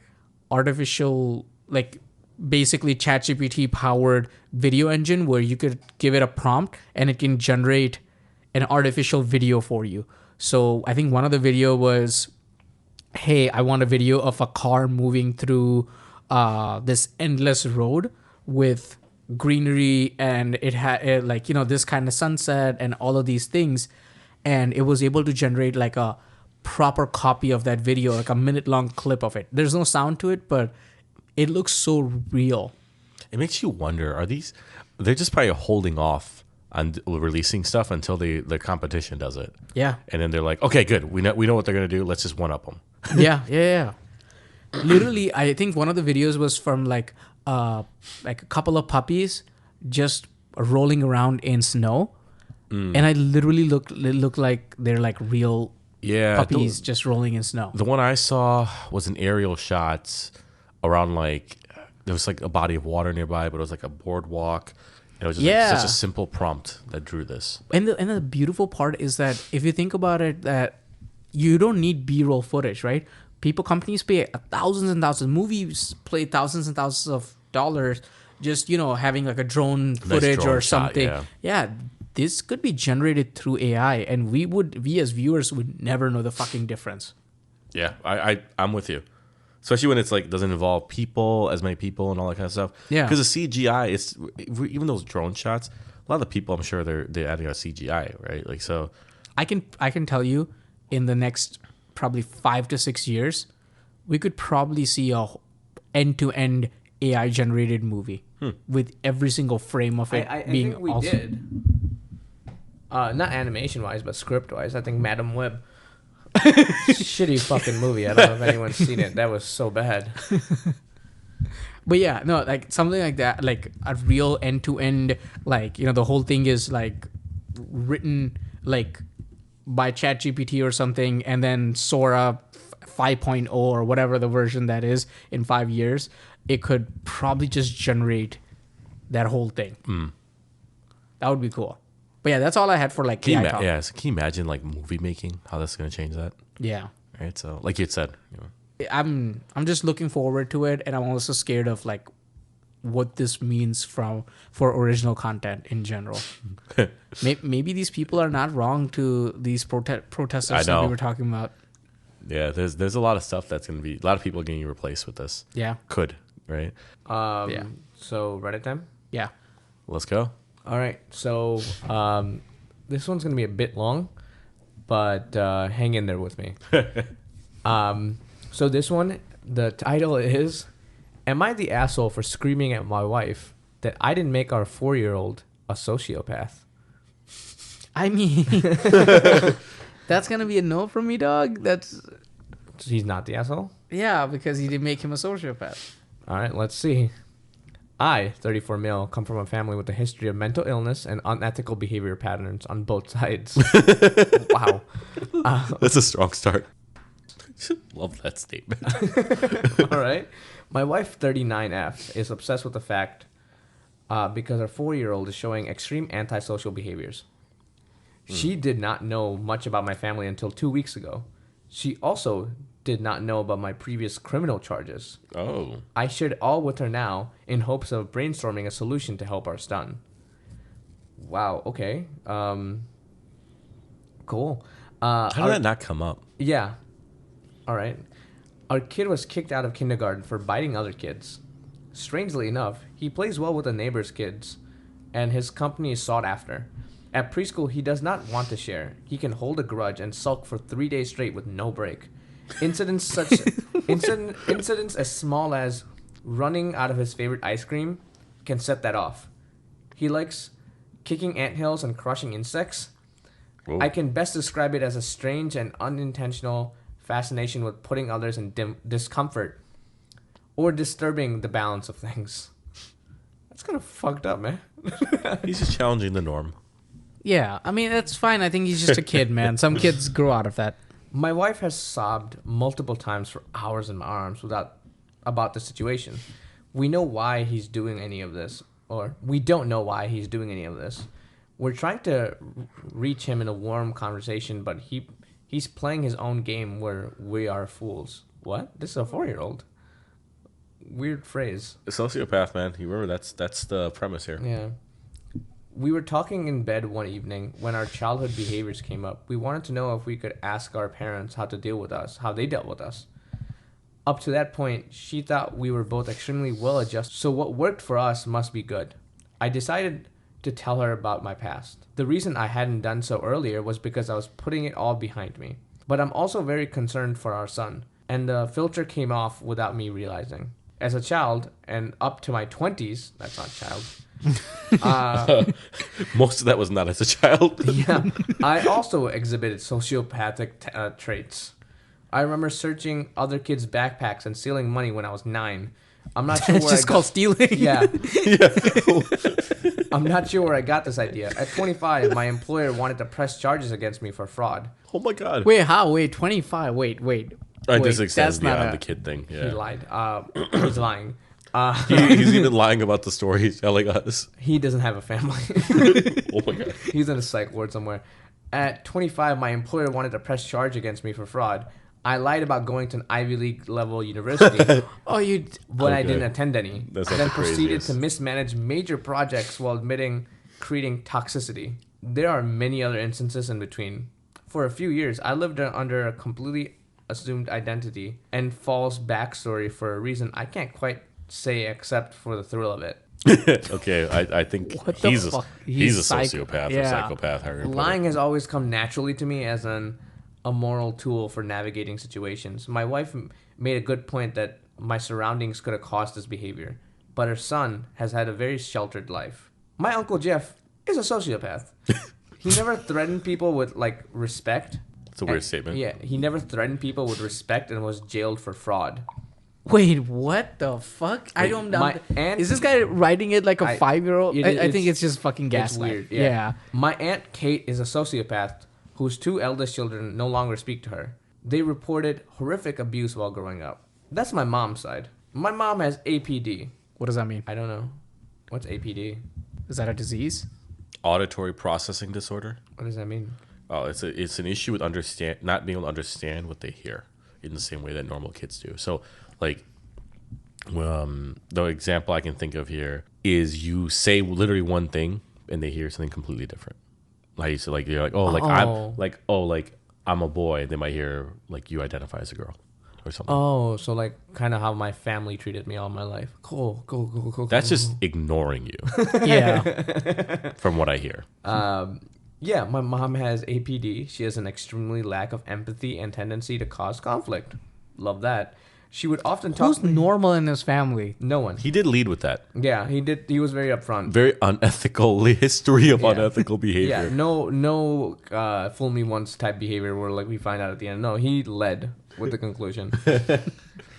artificial, like basically ChatGPT powered video engine where you could give it a prompt and it can generate an artificial video for you. So I think one of the video was, hey, I want a video of a car moving through this endless road with greenery, and it had like this kind of sunset and all of these things, and it was able to generate like a proper copy of that video, like a minute-long clip of it. There's no sound to it, but it looks so real. It makes you wonder: they're just probably holding off on releasing stuff until the competition does it? Yeah, and then they're like, okay, good, we know what they're gonna do. Let's just one up them. Yeah. Literally, I think one of the videos was from like a couple of puppies just rolling around in snow, and I literally looked like they're like real puppies just rolling in snow. The one I saw was an aerial shot around like there was like a body of water nearby, but it was like a boardwalk. And it was just like such a simple prompt that drew this. And the beautiful part is that if you think about it, that you don't need B-roll footage, right? Companies pay thousands and thousands. Movies play thousands and thousands of dollars just, having like a drone footage or something. Shot, yeah, this could be generated through AI, and we as viewers would never know the fucking difference. Yeah, I'm with you. Especially when it's like doesn't involve people, as many people, and all that kind of stuff. Yeah. Because the CGI, even those drone shots, a lot of the people, I'm sure they're adding a CGI, right? Like so. I can tell you, in the next probably 5 to 6 years, we could probably see a end-to-end AI generated movie with every single frame of it being. I think we did. Not animation wise, but script wise. I think Madam Web. Shitty fucking movie. I don't know if anyone's seen it. That was so bad. But yeah, no, like something like that, like a real end to end, like, the whole thing is like written like by ChatGPT or something, and then Sora 5.0 or whatever the version that is in 5 years, it could probably just generate that whole thing. That would be cool. But yeah, that's all I had for like AI talk. Yeah, so can you imagine like movie making, how that's going to change that? Yeah. Right. So like you said, I'm just looking forward to it, and I'm also scared of like what this means for original content in general. Maybe these people are not wrong to these protesters that we were talking about. Yeah, there's a lot of stuff that's going to be, a lot of people are getting replaced with this. Yeah. Could, right? Yeah. So Reddit time? Yeah. Let's go. All right. So this one's going to be a bit long, but hang in there with me. So this one, the title is, "Am I the asshole for screaming at my wife that I didn't make our 4-year-old a sociopath?" I mean, that's going to be a no from me, dog. He's not the asshole? Yeah, because you didn't make him a sociopath. All right, let's see. I, 34 male, come from a family with a history of mental illness and unethical behavior patterns on both sides. Wow. That's a strong start. Love that statement. All right. My wife, 39F, is obsessed with the fact because her 4-year-old is showing extreme antisocial behaviors. She did not know much about my family until 2 weeks ago. She also did not know about my previous criminal charges. Oh. I shared it all with her now in hopes of brainstorming a solution to help our son. Wow, okay. Cool. How did that not come up? Yeah. All right. Our kid was kicked out of kindergarten for biting other kids. Strangely enough, he plays well with the neighbor's kids, and his company is sought after. At preschool, he does not want to share. He can hold a grudge and sulk for 3 days straight with no break. Incidents as small as running out of his favorite ice cream can set that off. He likes kicking anthills and crushing insects. Whoa. I can best describe it as a strange and unintentional fascination with putting others in discomfort or disturbing the balance of things. That's kind of fucked up, man. He's just challenging the norm. Yeah, I mean, that's fine. I think he's just a kid, man. Some kids grow out of that. My wife has sobbed multiple times for hours in my arms about the situation. We know why he's doing any of this, or we don't know why he's doing any of this. We're trying to reach him in a warm conversation, but he's playing his own game where we are fools. What? This is a 4-year-old. Weird phrase. A sociopath, man. You remember that's the premise here. Yeah. We were talking in bed one evening when our childhood behaviors came up. We wanted to know if we could ask our parents how to deal with us, how they dealt with us. Up to that point, she thought we were both extremely well adjusted, so what worked for us must be good. I decided to tell her about my past. The reason I hadn't done so earlier was because I was putting it all behind me. But I'm also very concerned for our son, and the filter came off without me realizing. As a child, and up to my 20s, that's not child. Most of that was not as a child. Yeah, I also exhibited sociopathic traits. I remember searching other kids' backpacks and stealing money when I was 9. I'm not sure It's where just called stealing. Yeah. I'm not sure where I got this idea. At 25, my employer wanted to press charges against me for fraud. Oh my god. Wait, how? Wait, 25. Wait. This extends beyond the kid thing. Yeah. He lied. He's lying. He's even lying about the story he's telling us. He doesn't have a family. Oh my god. He's in a psych ward somewhere. At 25, my employer wanted to press charge against me for fraud. I lied about going to an Ivy League level university. But I didn't attend any. That's not then the proceeded craziest. to mismanage major projects while admitting creating toxicity. There are many other instances in between. For a few years, I lived under a completely assumed identity and false backstory for a reason I can't quite say except for the thrill of it. Okay, I think What the he's fuck? he's a Psych- sociopath or yeah. psychopath. However you put it. Lying has always come naturally to me as a moral tool for navigating situations. My wife made a good point that my surroundings could have caused this behavior, but her son has had a very sheltered life. My Uncle Jeff is a sociopath. He never threatened people with, respect. It's a weird statement. Yeah, he never threatened people with respect and was jailed for fraud. Wait, what the fuck? I don't know. my aunt- Is this guy writing it like a 5-year-old? I think it's just fucking It's gaslight. weird. Yeah. My aunt Kate is a sociopath whose 2 eldest children no longer speak to her. They reported horrific abuse while growing up. That's my mom's side. My mom has APD. What does that mean? I don't know. What's APD? Is that a disease? Auditory processing disorder. What does that mean? Oh, it's an issue with not being able to understand what they hear in the same way that normal kids do. So, like, the example I can think of here is you say literally one thing and they hear something completely different. Like, so like you're like, I'm a boy. They might hear like you identify as a girl or something. Oh, so like kind of how my family treated me all my life. Cool. That's just ignoring you, Yeah. from what I hear. Yeah, my mom has APD. She has an extremely lack of empathy and tendency to cause conflict. Love that. She would often talk. Who's normal in his family? No one. He did lead with that. Yeah, he did. He was very upfront. Very unethical history of Yeah. unethical behavior. Yeah, no, fool me once type behavior where like we find out at the end. No, he led with the conclusion.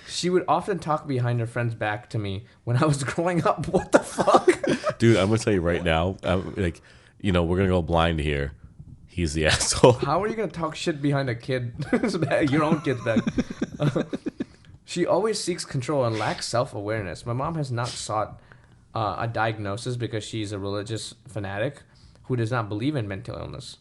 She would often talk behind her friend's back to me when I was growing up. What the fuck? Dude, I'm gonna tell you right now, like, we're gonna go blind here. He's the asshole. How are you gonna talk shit behind a kid's back, your own kid's back? She always seeks control and lacks self-awareness. My mom has not sought a diagnosis because she's a religious fanatic who does not believe in mental illness.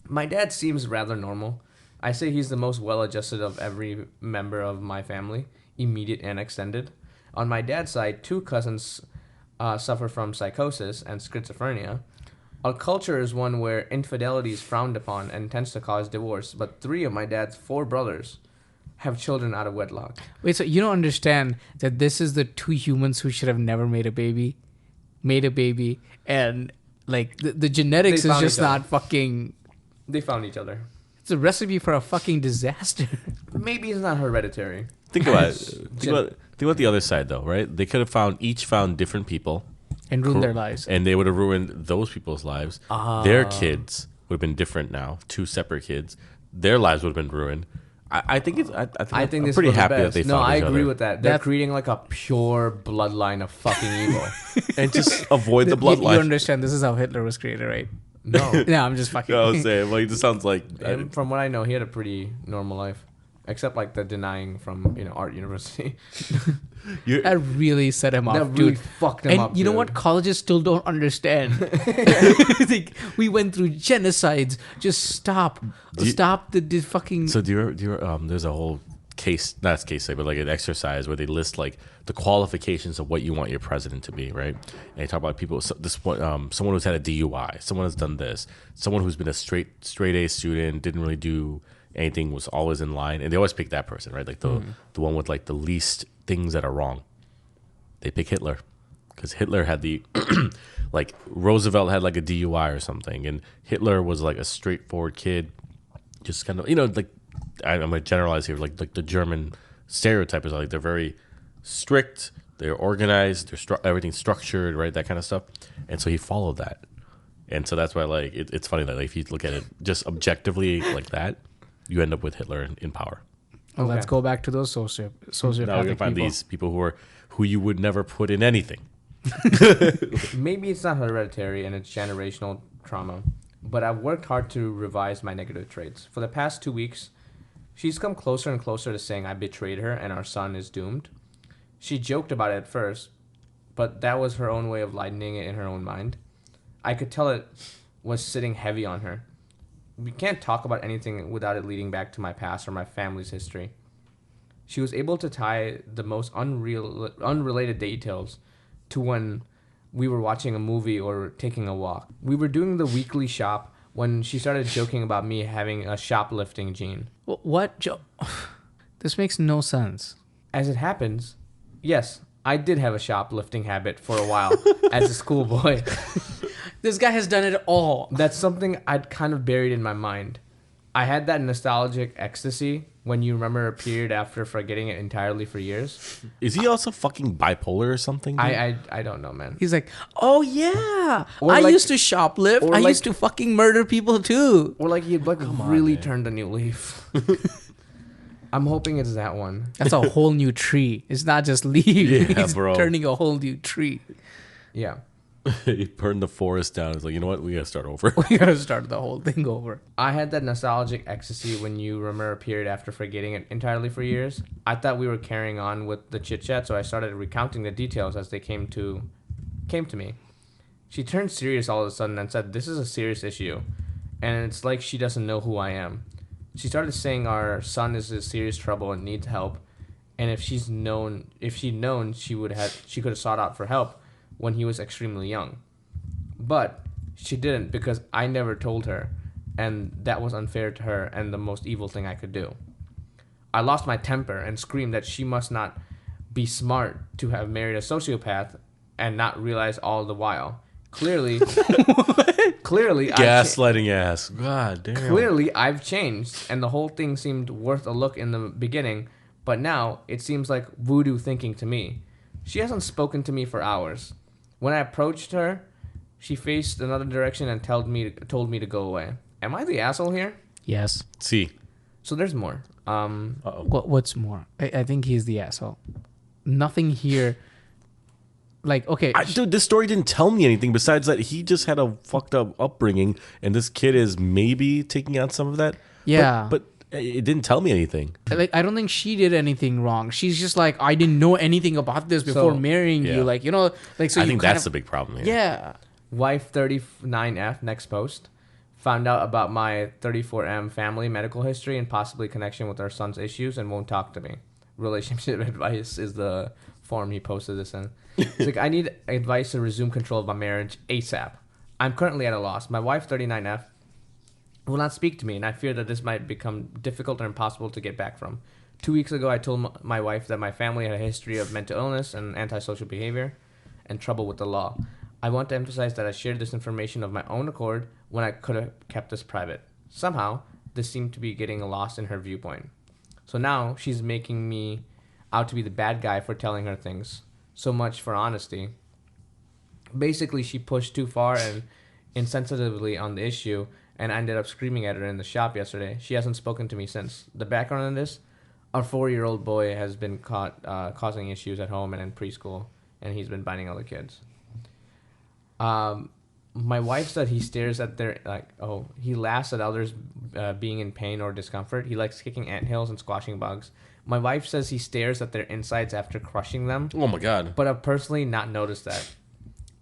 My dad seems rather normal. I say he's the most well-adjusted of every member of my family, immediate and extended. On my dad's side, 2 cousins suffer from psychosis and schizophrenia. Our culture is one where infidelity is frowned upon and tends to cause divorce, but 3 of my dad's 4 brothers have children out of wedlock. Wait, so you don't understand that this is the 2 humans who should have never made a baby, and like the genetics They is found just each other. not fucking. They found each other. It's a recipe for a fucking disaster. Maybe it's not hereditary. Think about it. Think about the other side, though, right? They could have each found different people, And ruin their lives. and they would have ruined those people's lives. Their kids would have been different now. 2 separate kids. Their lives would have been ruined. I think it's. I think I'm this pretty was the happy that best. they No, found I each agree other. with that. They're creating like a pure bloodline of fucking evil. And just avoid the You bloodline. understand this is how Hitler was created, right? No. No, I'm just fucking. I was saying, like, it just sounds like. And from what I know, he had a pretty normal life, except like the denying from art university. That really set him off, That really dude. fucked him And up. you know dude. what? Colleges still don't understand. Like, we went through genocides. Just stop. Stop the fucking. So do you there's a whole case, not a case study, but like an exercise where they list like the qualifications of what you want your president to be, right? And they talk about people, someone who's had a DUI, someone who's done this, someone who's been a straight A student, didn't really do anything, was always in line, and they always pick that person, right? Like the one with like the least things that are wrong. They pick Hitler because Hitler had the like Roosevelt had like a DUI or something, and Hitler was like a straightforward kid, just kind of like I'm gonna generalize here, like the German stereotype is like they're very strict, they're organized, everything's structured, right? That kind of stuff, and so he followed that, and so that's why like it's funny that like, if you look at it just objectively like that, you end up with Hitler in power. Well, let's Okay. go back to those sociopathic Now we're gonna find people. these people who you would never put in anything. Maybe it's not hereditary and it's generational trauma, but I've worked hard to revise my negative traits. For the past 2 weeks, she's come closer and closer to saying I betrayed her and our son is doomed. She joked about it at first, but that was her own way of lightening it in her own mind. I could tell it was sitting heavy on her. We can't talk about anything without it leading back to my past or my family's history. She was able to tie the most unrelated details to when we were watching a movie or taking a walk. We were doing the weekly shop when she started joking about me having a shoplifting gene. What? This makes no sense. As it happens, yes, I did have a shoplifting habit for a while as a schoolboy. This guy has done it all. That's something I'd kind of buried in my mind. I had that nostalgic ecstasy when you remember a period after forgetting it entirely for years. Is he also fucking bipolar or something? Dude? I don't know, man. He's like, oh yeah, Or I like- used to shoplift. or I like- used to fucking murder people too. Or like he'd like really turned a new leaf. I'm hoping it's that one. That's a whole new tree. It's not just leaves. Yeah, He's bro. turning a whole new tree. Yeah. He burned the forest down. It's like, you know what? We gotta start over. We gotta start the whole thing over. I had that nostalgic ecstasy when you remember a period after forgetting it entirely for years. I thought we were carrying on with the chit chat, so I started recounting the details as they came to me. She turned serious all of a sudden and said, "This is a serious issue," and it's like she doesn't know who I am. She started saying our son is in serious trouble and needs help, and if she'd known, she could have sought out for help when he was extremely young. But she didn't because I never told her, and that was unfair to her and the most evil thing I could do. I lost my temper and screamed that she must not be smart to have married a sociopath and not realize all the while. Clearly, Gaslighting ass. God damn. Clearly, I've changed, and the whole thing seemed worth a look in the beginning, but now it seems like voodoo thinking to me. She hasn't spoken to me for hours. When I approached her, she faced another direction and told me to go away. Am I the asshole here? Yes. See. So there's more. What's more? I think he's the asshole. Nothing here. Like, okay. Dude, this story didn't tell me anything besides that he just had a fucked up upbringing, and this kid is maybe taking on some of that. Yeah. But it didn't tell me anything. Like, I don't think she did anything wrong. She's just like, I didn't know anything about this before marrying you. Like, you know, like, so I you think kind that's of, the big problem here. Yeah. Wife 39F, next post, found out about my 34M family medical history and possibly connection with our son's issues and won't talk to me. Relationship advice is the form he posted this in. He's like, I need advice to resume control of my marriage ASAP. I'm currently at a loss. My wife 39F will not speak to me, and I fear that this might become difficult or impossible to get back from. 2 weeks ago, I told my wife that my family had a history of mental illness and antisocial behavior and trouble with the law. I want to emphasize that I shared this information of my own accord when I could have kept this private. Somehow, this seemed to be getting lost in her viewpoint. So now, she's making me out to be the bad guy for telling her things. So much for honesty. Basically, she pushed too far and insensitively on the issue, and I ended up screaming at her in the shop yesterday. She hasn't spoken to me since. The background on this, our 4-year-old boy has been caught causing issues at home and in preschool, and he's been biting other kids. My wife said he stares at he laughs at others being in pain or discomfort. He likes kicking anthills and squashing bugs. My wife says he stares at their insides after crushing them. Oh my God. But I've personally not noticed that.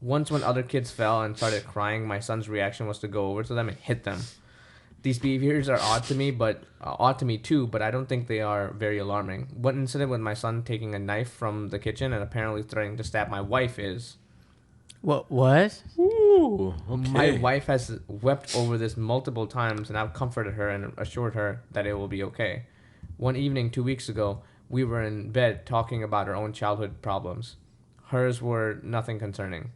Once when other kids fell and started crying, my son's reaction was to go over to them and hit them. These behaviors are odd to me too, but I don't think they are very alarming. One incident with my son taking a knife from the kitchen and apparently threatening to stab my wife is... What? Ooh, okay. My wife has wept over this multiple times, and I've comforted her and assured her that it will be okay. One evening 2 weeks ago, we were in bed talking about our own childhood problems. Hers were nothing concerning.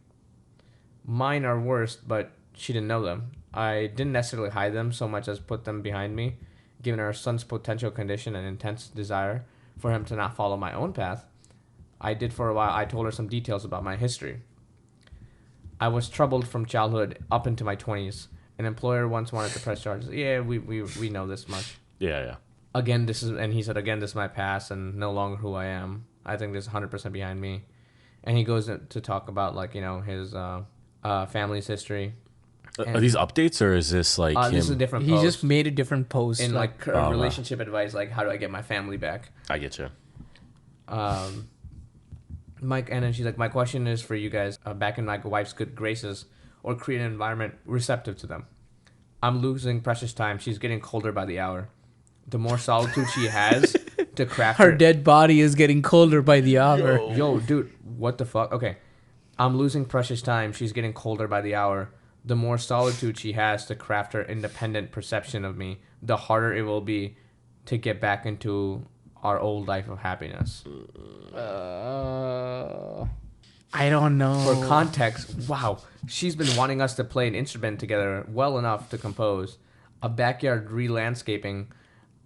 Mine are worse, but she didn't know them. I didn't necessarily hide them so much as put them behind me, given our son's potential condition and intense desire for him to not follow my own path. I did for a while. I told her some details about my history. I was troubled from childhood up into my 20s. An employer once wanted to press charges. Yeah, we know this much. Yeah. Again, this is my past and no longer who I am. I think this is 100% behind me. And he goes to talk about, like, you know, his family's history. Are these updates or is this like him? This is a different He post. just made a different post. In like relationship advice, like how do I get my family back? I get you. Mike, and then she's like, my question is for you guys, back in my wife's good graces, or create an environment receptive to them. I'm losing precious time. She's getting colder by the hour. The more solitude she has to craft her dead body is getting colder by the hour. Yo, dude, what the fuck? Okay. I'm losing precious time. She's getting colder by the hour. The more solitude she has to craft her independent perception of me, the harder it will be to get back into our old life of happiness. I don't know. For context, wow, she's been wanting us to play an instrument together well enough to compose a backyard re-landscaping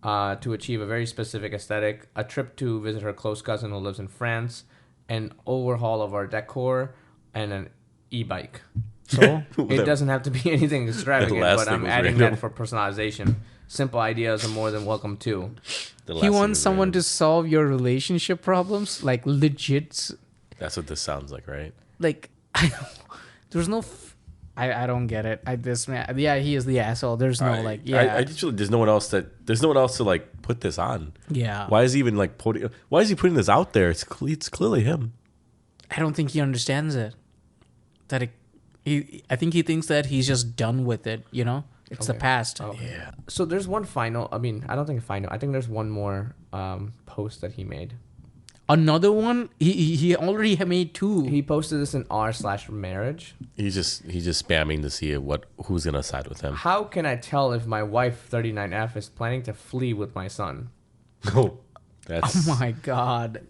to achieve a very specific aesthetic, a trip to visit her close cousin who lives in France, an overhaul of our decor, and an e-bike. So it doesn't have to be anything extravagant, but I'm adding that for personalization. simple ideas are more than welcome too. He wants someone to solve your relationship problems, like legit. That's what this sounds like, right? Like, there's no. I don't get it. This man, yeah, he is the asshole. There's no I just feel like there's no one else to like put this on. Yeah. Why is he even like putting? Why is he putting this out there? It's clearly him. I don't think he understands it. I think he thinks that he's just done with it. You know, it's the past. Oh. Yeah. So there's one final. I mean, I don't think final. I think there's one more post that he made. Another one? He already made 2. He posted this in r/marriage. He's just spamming to see who's gonna side with him. How can I tell if my wife 39F is planning to flee with my son? Oh, that's. Oh my god.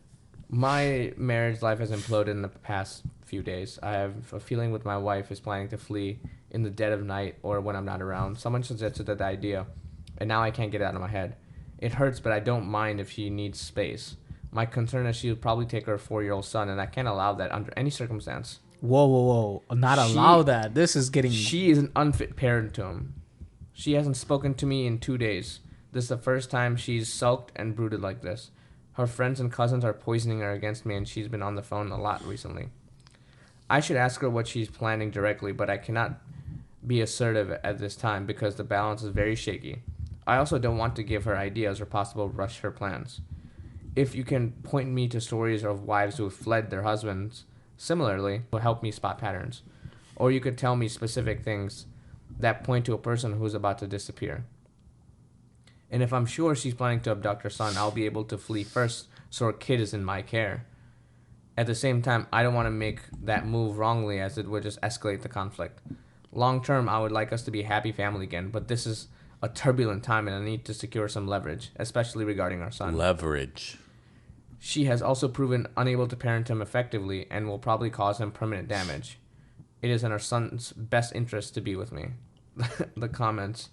My marriage life has imploded in the past few days. I have a feeling with my wife is planning to flee in the dead of night or when I'm not around. Someone suggested that idea, and now I can't get it out of my head. It hurts, but I don't mind if she needs space. My concern is she would probably take her 4-year-old son, and I can't allow that under any circumstance. Whoa. Not allow that. This is getting... She is an unfit parent to him. She hasn't spoken to me in 2 days. This is the first time she's sulked and brooded like this. Her friends and cousins are poisoning her against me, and she's been on the phone a lot recently. I should ask her what she's planning directly, but I cannot be assertive at this time because the balance is very shaky. I also don't want to give her ideas or possible rush her plans. If you can point me to stories of wives who have fled their husbands similarly, will help me spot patterns. Or you could tell me specific things that point to a person who's about to disappear. And if I'm sure she's planning to abduct her son, I'll be able to flee first so her kid is in my care. At the same time, I don't want to make that move wrongly as it would just escalate the conflict. Long term, I would like us to be a happy family again, but this is a turbulent time and I need to secure some leverage, especially regarding our son. Leverage. She has also proven unable to parent him effectively and will probably cause him permanent damage. It is in our son's best interest to be with me. The comments.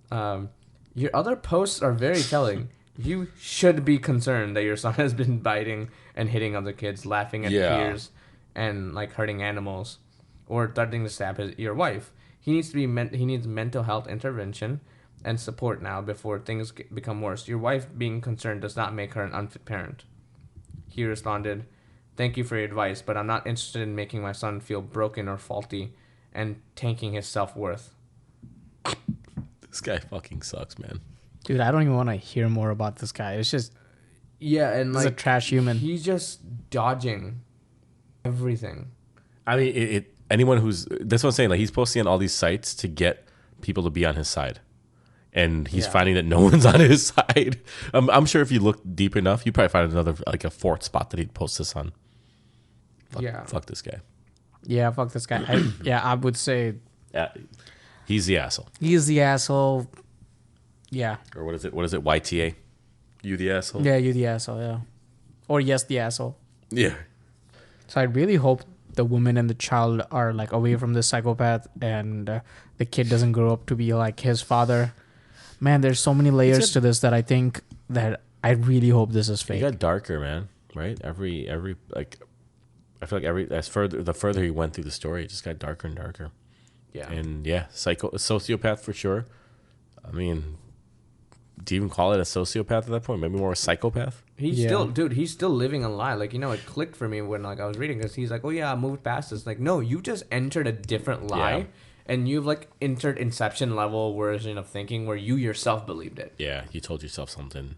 Your other posts are very telling. You should be concerned that your son has been biting and hitting other kids, laughing at peers, and like hurting animals, or threatening to stab your wife. He needs mental health intervention and support now before things become worse. Your wife being concerned does not make her an unfit parent. He responded, "Thank you for your advice, but I'm not interested in making my son feel broken or faulty and tanking his self-worth." This guy fucking sucks, man. Dude, I don't even want to hear more about this guy. It's just... Yeah, and he's a trash human. He's just dodging everything. I mean, anyone who's... That's what I'm saying. Like, he's posting on all these sites to get people to be on his side. And he's finding that no one's on his side. I'm sure if you look deep enough, you probably find another, like a fourth spot that he'd post this on. Fuck this guy. Yeah, fuck this guy. I would say... He's the asshole. He's the asshole. Yeah. Or what is it? YTA? You the asshole? Yeah, you the asshole, yeah. Or yes, the asshole. Yeah. So I really hope the woman and the child are like away from this psychopath and the kid doesn't grow up to be like his father. Man, there's so many layers to this that I think that I really hope this is fake. It got darker, man. Right? Every like, I feel like the further he went through the story, it just got darker and darker. Yeah. And sociopath for sure. I mean, do you even call it a sociopath at that point? Maybe more a psychopath? He's still living a lie. Like, it clicked for me when like I was reading because he's like, oh yeah, I moved past this. Like, no, you just entered a different lie. Yeah. And you've like entered Inception level version of thinking where you yourself believed it. Yeah, you told yourself something.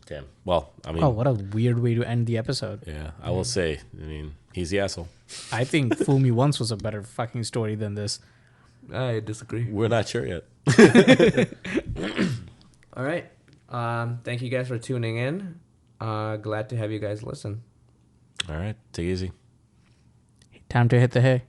Damn. Well, I mean... Oh, what a weird way to end the episode. Yeah, I will say, he's the asshole. I think Fool Me Once was a better fucking story than this. I disagree. We're not sure yet. All right. Thank you guys for tuning in. Glad to have you guys listen. All right. Take it easy. Time to hit the hay.